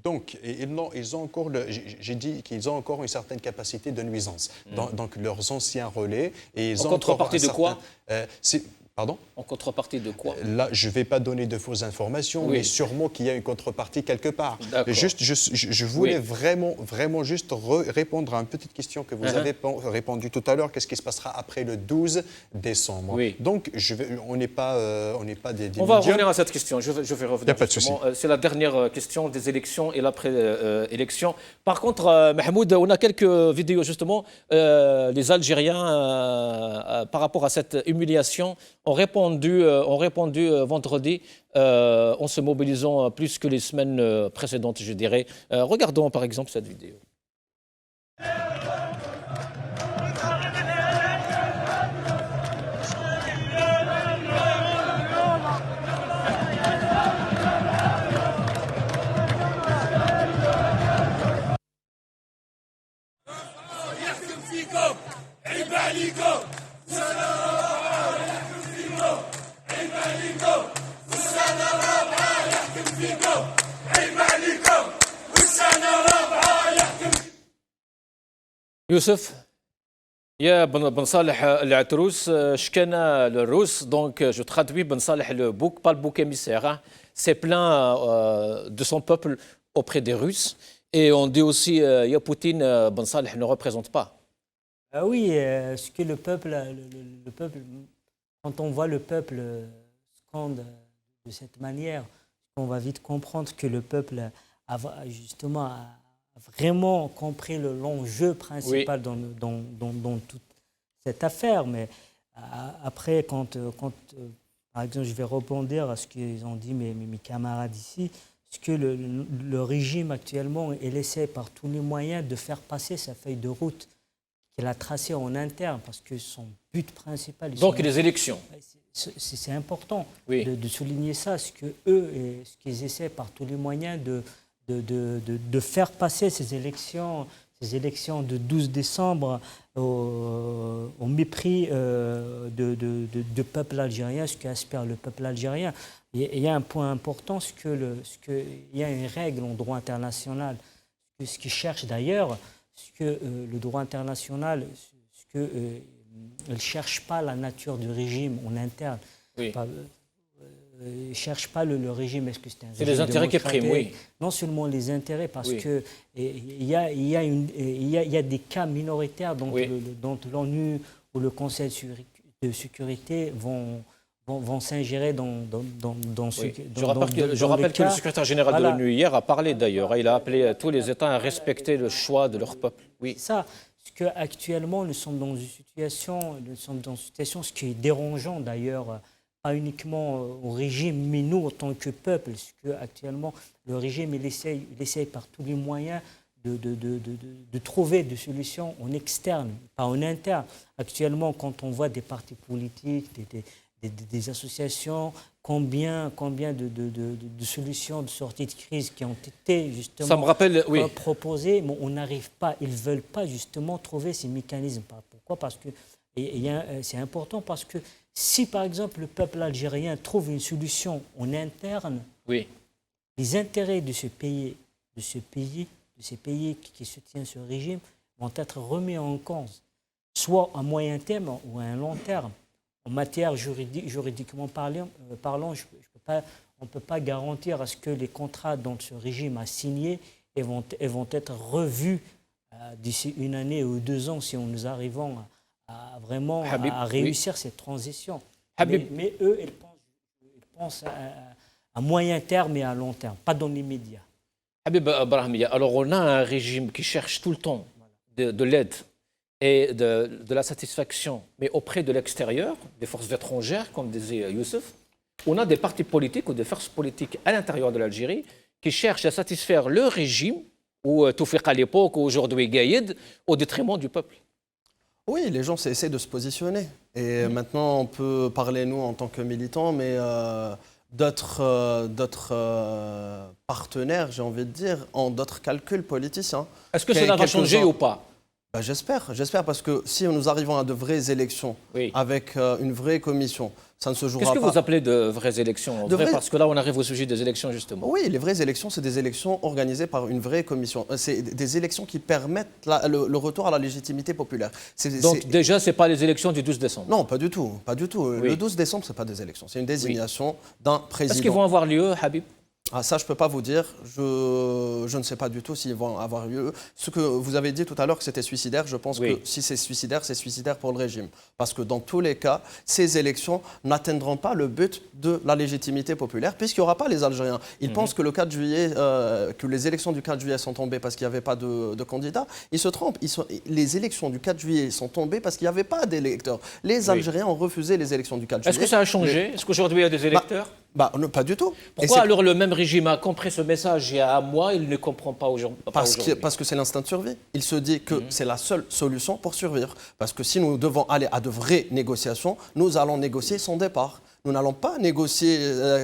Donc, ils ont encore, j'ai dit qu'ils ont encore une certaine capacité de nuisance. Donc leurs anciens relais. Et ils en contrepartie de quoi? Pardon? En contrepartie de quoi? Là, je ne vais pas donner de fausses informations, mais sûrement qu'il y a une contrepartie quelque part. Juste, je voulais vraiment juste répondre à une petite question que vous avez répondu tout à l'heure. Qu'est-ce qui se passera après le 12 décembre? Donc, on n'est pas des On va revenir à cette question. Je vais revenir. Il n'y a pas de souci. C'est la dernière question des élections et l'après-élection. Par contre, Mahmoud, on a quelques vidéos justement. Les Algériens, par rapport à cette humiliation, ont répondu vendredi en se mobilisant plus que les semaines précédentes, je dirais. Regardons par exemple cette vidéo. Youssef, يا بن صالح العتروس شكنا للروس دونك جو traduis بن صالح le bouc pas le bouc émissaire c'est plein de son peuple auprès des Russes et on dit aussi ya Poutine Ben Saleh ne représente pas. Ah oui, ce que le peuple, quand on voit le peuple scande de cette manière, on va vite comprendre que le peuple a justement vraiment compris l'enjeu principal dans toute cette affaire. Mais après, quand par exemple, je vais rebondir à ce qu'ils ont dit mes camarades ici, ce que le régime actuellement, il essaie par tous les moyens de faire passer sa feuille de route qu'il a tracée en interne, parce que son but principal... Donc les élections. C'est important de souligner ça, ce qu'ils essaient par tous les moyens de faire passer ces élections de 12 décembre au mépris du peuple algérien, ce qu'aspire le peuple algérien. Il y a un point important, il y a une règle en droit international, ce qui cherche d'ailleurs, le droit international, il ne cherche pas la nature du régime en interne. Oui. Il ne cherche pas le régime. Est-ce que c'est un régime c'est les intérêts qui priment, oui. Non seulement les intérêts, parce que il y a des cas minoritaires dont l'ONU ou le Conseil de sécurité vont s'ingérer dans ce... Je rappelle que le secrétaire général de l'ONU hier a parlé d'ailleurs. Il a appelé tous les États à respecter le choix de leur peuple. Oui. C'est ça. Parce qu'actuellement, nous sommes dans une situation, ce qui est dérangeant d'ailleurs, pas uniquement au régime, mais nous en tant que peuple, parce qu'actuellement, le régime il essaye par tous les moyens de trouver des solutions en externe, pas en interne. Actuellement, quand on voit des partis politiques, des associations, combien de solutions de sortie de crise qui ont été justement Ça me rappelle, proposées, mais on n'arrive pas, ils ne veulent pas justement trouver ces mécanismes. Pourquoi ? Parce que c'est important, parce que si par exemple le peuple algérien trouve une solution en interne, les intérêts de ces pays qui soutiennent ce régime vont être remis en cause, soit à moyen terme ou à un long terme. En matière juridiquement parlant, on ne peut pas garantir à ce que les contrats dont ce régime a signés vont être revus d'ici une année ou 2 ans si nous arrivons à vraiment à réussir cette transition. Mais eux, ils pensent à moyen terme et à long terme, pas dans l'immédiat. Habib Brahmiya, alors on a un régime qui cherche tout le temps de l'aide et de la satisfaction, mais auprès de l'extérieur, des forces étrangères, comme disait Youssef. On a des partis politiques ou des forces politiques à l'intérieur de l'Algérie qui cherchent à satisfaire le régime, ou Toufiq à l'époque, ou aujourd'hui Gaïd, au détriment du peuple. Oui, les gens essaient de se positionner. Et maintenant, on peut parler, nous, en tant que militants, mais d'autres partenaires, j'ai envie de dire, ont d'autres calculs politiciens. Est-ce que cela va changer ou pas ? J'espère, parce que si nous arrivons à de vraies élections avec une vraie commission, ça ne se jouera pas. Qu'est-ce que vous appelez de vraies élections ? Parce que là, on arrive au sujet des élections, justement. Oui, les vraies élections, c'est des élections organisées par une vraie commission. C'est des élections qui permettent le retour à la légitimité populaire. Donc déjà, ce n'est pas les élections du 12 décembre ? Non, pas du tout. Oui. Le 12 décembre, ce n'est pas des élections. C'est une désignation d'un président. Est-ce qu'ils vont avoir lieu, Habib ? Ça, je ne peux pas vous dire. Je ne sais pas du tout s'ils vont avoir lieu. Ce que vous avez dit tout à l'heure que c'était suicidaire, je pense que si c'est suicidaire pour le régime. Parce que dans tous les cas, ces élections n'atteindront pas le but de la légitimité populaire, puisqu'il n'y aura pas les Algériens. Ils pensent que le 4 juillet, que les élections du 4 juillet sont tombées parce qu'il n'y avait pas de candidats. Ils se trompent. Les élections du 4 juillet sont tombées parce qu'il n'y avait pas d'électeurs. Les Algériens ont refusé les élections du 4 juillet. Est-ce que ça a changé ? Est-ce qu'aujourd'hui il y a des électeurs ? Non, pas du tout. Pourquoi alors le même régime a compris ce message il y a un mois, il ne comprend pas aujourd'hui ? Parce que c'est l'instinct de survie. Il se dit que c'est la seule solution pour survivre. Parce que si nous devons aller à de vraies négociations, nous allons négocier son départ. Nous n'allons pas négocier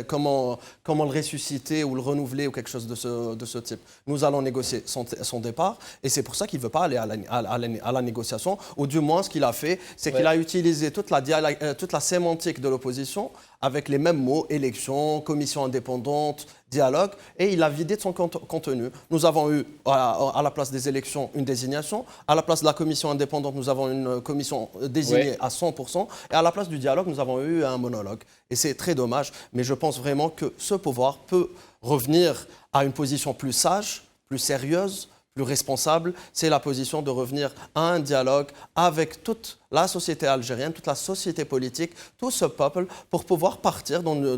comment le ressusciter ou le renouveler ou quelque chose de ce type. Nous allons négocier son départ et c'est pour ça qu'il ne veut pas aller à la négociation. Ou du moins, ce qu'il a fait, c'est qu'il a utilisé toute la sémantique de l'opposition avec les mêmes mots, élection, commission indépendante, dialogue, et il a vidé de son contenu. Nous avons eu, à la place des élections, une désignation. À la place de la commission indépendante, nous avons une commission désignée à 100%. Et à la place du dialogue, nous avons eu un monologue. Et c'est très dommage, mais je pense vraiment que ce pouvoir peut revenir à une position plus sage, plus sérieuse, plus responsable. C'est la position de revenir à un dialogue avec toute la société algérienne, toute la société politique, tout ce peuple, pour pouvoir partir dans le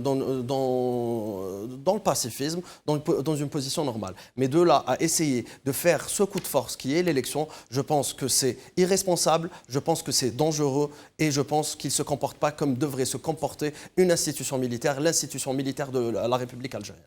pacifisme, dans une position normale. Mais de là à essayer de faire ce coup de force qui est l'élection, je pense que c'est irresponsable, je pense que c'est dangereux et je pense qu'il ne se comporte pas comme devrait se comporter une institution militaire, l'institution militaire de la République algérienne.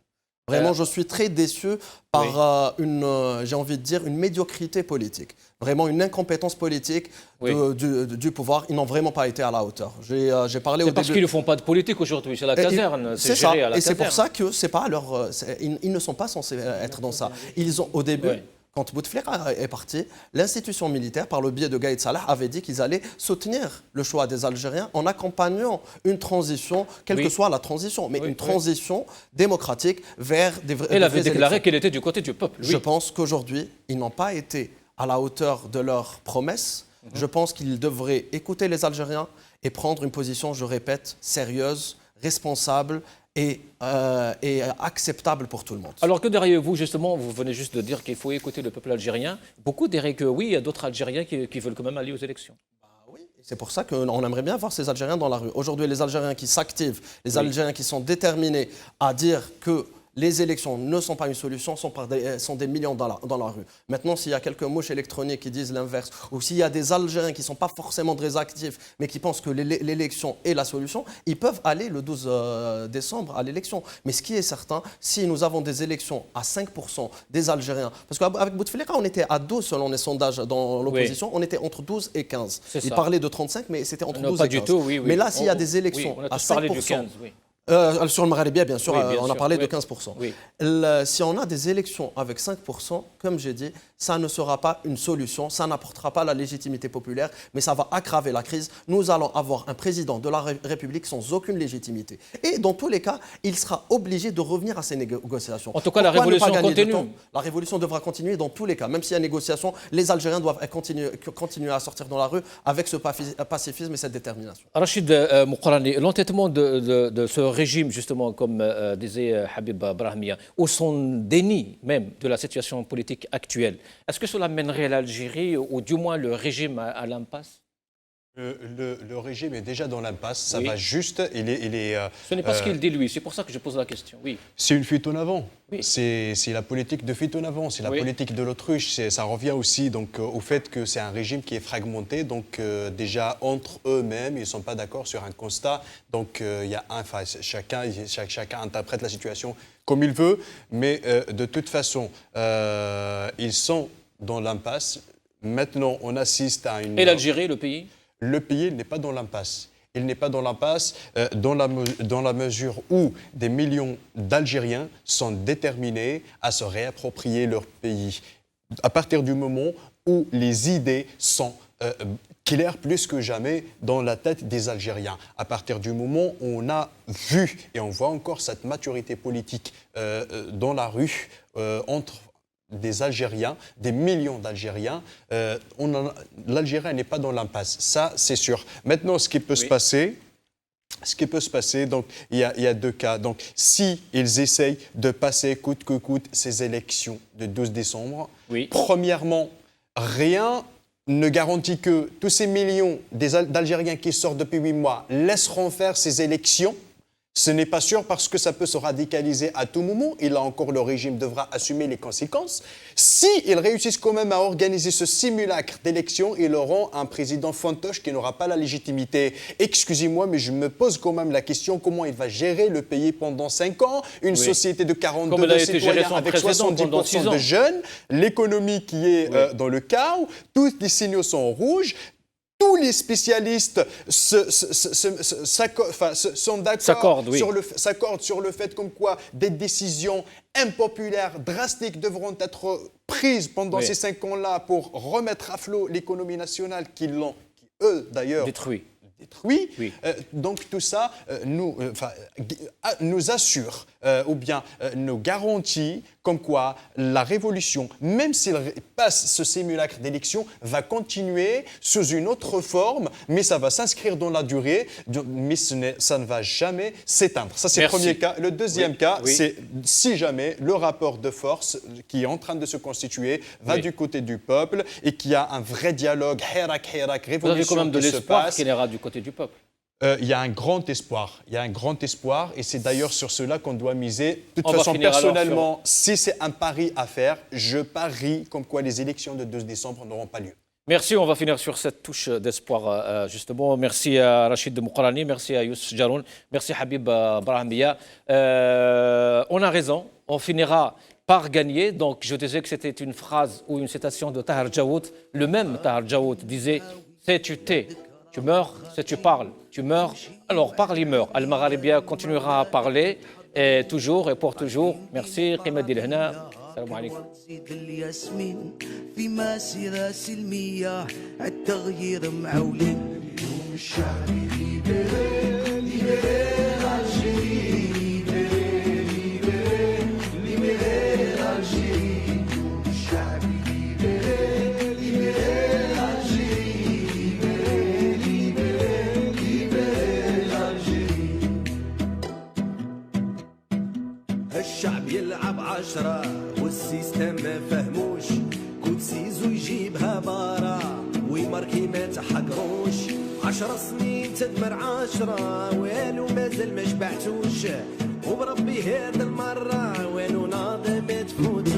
Vraiment, je suis très déçu par j'ai envie de dire, une médiocrité politique. Vraiment une incompétence politique du pouvoir. Ils n'ont vraiment pas été à la hauteur. J'ai parlé au début... C'est parce qu'ils ne font pas de politique aujourd'hui, c'est la caserne. C'est ça, et c'est pour ça que c'est pas leur... Ils ne sont pas censés être dans ça. Ils ont, au début... Quand Bouteflika est parti, l'institution militaire, par le biais de Gaïd Salah, avait dit qu'ils allaient soutenir le choix des Algériens en accompagnant une transition, quelle que soit la transition, mais une transition démocratique vers des vraies élections. Elle avait déclaré qu'elle était du côté du peuple. Je pense qu'aujourd'hui, ils n'ont pas été à la hauteur de leurs promesses. Je pense qu'ils devraient écouter les Algériens et prendre une position, je répète, sérieuse, responsable, et acceptable pour tout le monde. Alors que derrière vous, justement, vous venez juste de dire qu'il faut écouter le peuple algérien. Beaucoup diraient que oui, il y a d'autres Algériens qui veulent quand même aller aux élections. Oui, c'est pour ça qu'on aimerait bien voir ces Algériens dans la rue. Aujourd'hui, les Algériens qui s'activent, les Algériens qui sont déterminés à dire que les élections ne sont pas une solution, sont des millions dans la rue. Maintenant, s'il y a quelques mouches électroniques qui disent l'inverse, ou s'il y a des Algériens qui ne sont pas forcément très actifs, mais qui pensent que l'élection est la solution, ils peuvent aller le 12 décembre à l'élection. Mais ce qui est certain, si nous avons des élections à 5% des Algériens, parce qu'avec Bouteflika, on était à 12 selon les sondages dans l'opposition, on était entre 12 et 15. Il parlait de 35, mais c'était entre 12 et 15. Pas du tout, Mais là, s'il y a des élections à 5%, sur le Maghrébien, bien sûr, on a parlé de 15%. Si on a des élections avec 5%, comme j'ai dit, ça ne sera pas une solution, ça n'apportera pas la légitimité populaire, mais ça va aggraver la crise. Nous allons avoir un président de la République sans aucune légitimité. Et dans tous les cas, il sera obligé de revenir à ces négociations. En tout cas, la révolution continue. La révolution devra continuer dans tous les cas. Même s'il y a négociation, les Algériens doivent continuer à sortir dans la rue avec ce pacifisme et cette détermination. Rachid Moukrani, l'entêtement de ce régime, justement, comme disait Habib Brahmia, ou son déni même de la situation politique actuelle, est-ce que cela mènerait l'Algérie, ou du moins le régime, à l'impasse ? Le régime est déjà dans l'impasse, ça va juste, il est Ce n'est pas ce qu'il dit lui, c'est pour ça que je pose la question. C'est une fuite en avant, c'est la politique de fuite en avant, c'est la politique de l'autruche, ça revient aussi donc, au fait que c'est un régime qui est fragmenté, donc déjà entre eux-mêmes, ils ne sont pas d'accord sur un constat, donc il y a chacun interprète la situation comme il veut, mais de toute façon, ils sont dans l'impasse. Maintenant, on assiste à une... Et l'Algérie, le pays ? Le pays n'est pas dans l'impasse. Il n'est pas dans l'impasse dans la mesure où des millions d'Algériens sont déterminés à se réapproprier leur pays. À partir du moment où les idées sont claires plus que jamais dans la tête des Algériens. À partir du moment où on a vu, et on voit encore cette maturité politique dans la rue, entre des Algériens, des millions d'Algériens, l'Algérien n'est pas dans l'impasse, ça c'est sûr. Maintenant, ce qui peut se passer, donc il y a deux cas. Donc, si ils essayent de passer coûte que coûte ces élections de 12 décembre, premièrement, rien ne garantit que tous ces millions d'Algériens qui sortent depuis 8 mois laisseront faire ces élections. Ce n'est pas sûr parce que ça peut se radicaliser à tout moment. Et là encore, le régime devra assumer les conséquences. S'ils réussissent quand même à organiser ce simulacre d'élection, ils auront un président fantoche qui n'aura pas la légitimité. Excusez-moi, mais je me pose quand même la question comment il va gérer le pays pendant 5 ans. Une société de 42 citoyens avec 70% de jeunes, l'économie qui est dans le chaos, tous les signaux sont rouges. Tous les spécialistes sont d'accord sur le fait comme quoi des décisions impopulaires, drastiques devront être prises pendant ces 5 ans-là pour remettre à flot l'économie nationale qui eux d'ailleurs détruit. Oui. Donc tout ça nous assure ou bien nous garantit comme quoi la révolution, même s'il passe ce simulacre d'élection, va continuer sous une autre forme, mais ça va s'inscrire dans la durée, mais ça ne va jamais s'éteindre. Ça, c'est le premier cas. Le deuxième cas, c'est si jamais le rapport de force qui est en train de se constituer va du côté du peuple et qu'il y a un vrai dialogue, révolution. Vous avez quand même de l'espoir qu'il ira du côté du peuple. Il y a un grand espoir. Il y a un grand espoir et c'est d'ailleurs sur cela qu'on doit miser. De toute façon, personnellement, si c'est un pari à faire, je parie comme quoi les élections de 2 décembre n'auront pas lieu. Merci, on va finir sur cette touche d'espoir, justement. Merci à Rachid Moukrani, merci à Youssef Jaroun, merci à Habib Brahimia. On a raison, on finira par gagner. Donc, je disais que c'était une phrase ou une citation de Tahar Djawout. Le même Tahar Djawout disait « C'est tu t'es ». Tu meurs, c'est tu parles. Tu meurs, alors parle, il meurt. Al-Magharibia continuera à parler, et toujours et pour toujours. Merci. Qima Dil Hna. Salam alaikum. الشعب يلعب 10 والسيستم ما فهموش كوتسيزو يجيبها بارا ويماركي ما تحقروش 10 سنين تدمر 10 والو مازال ما شبعتوش وبربي هاد المرة والو ناضي ما تفوت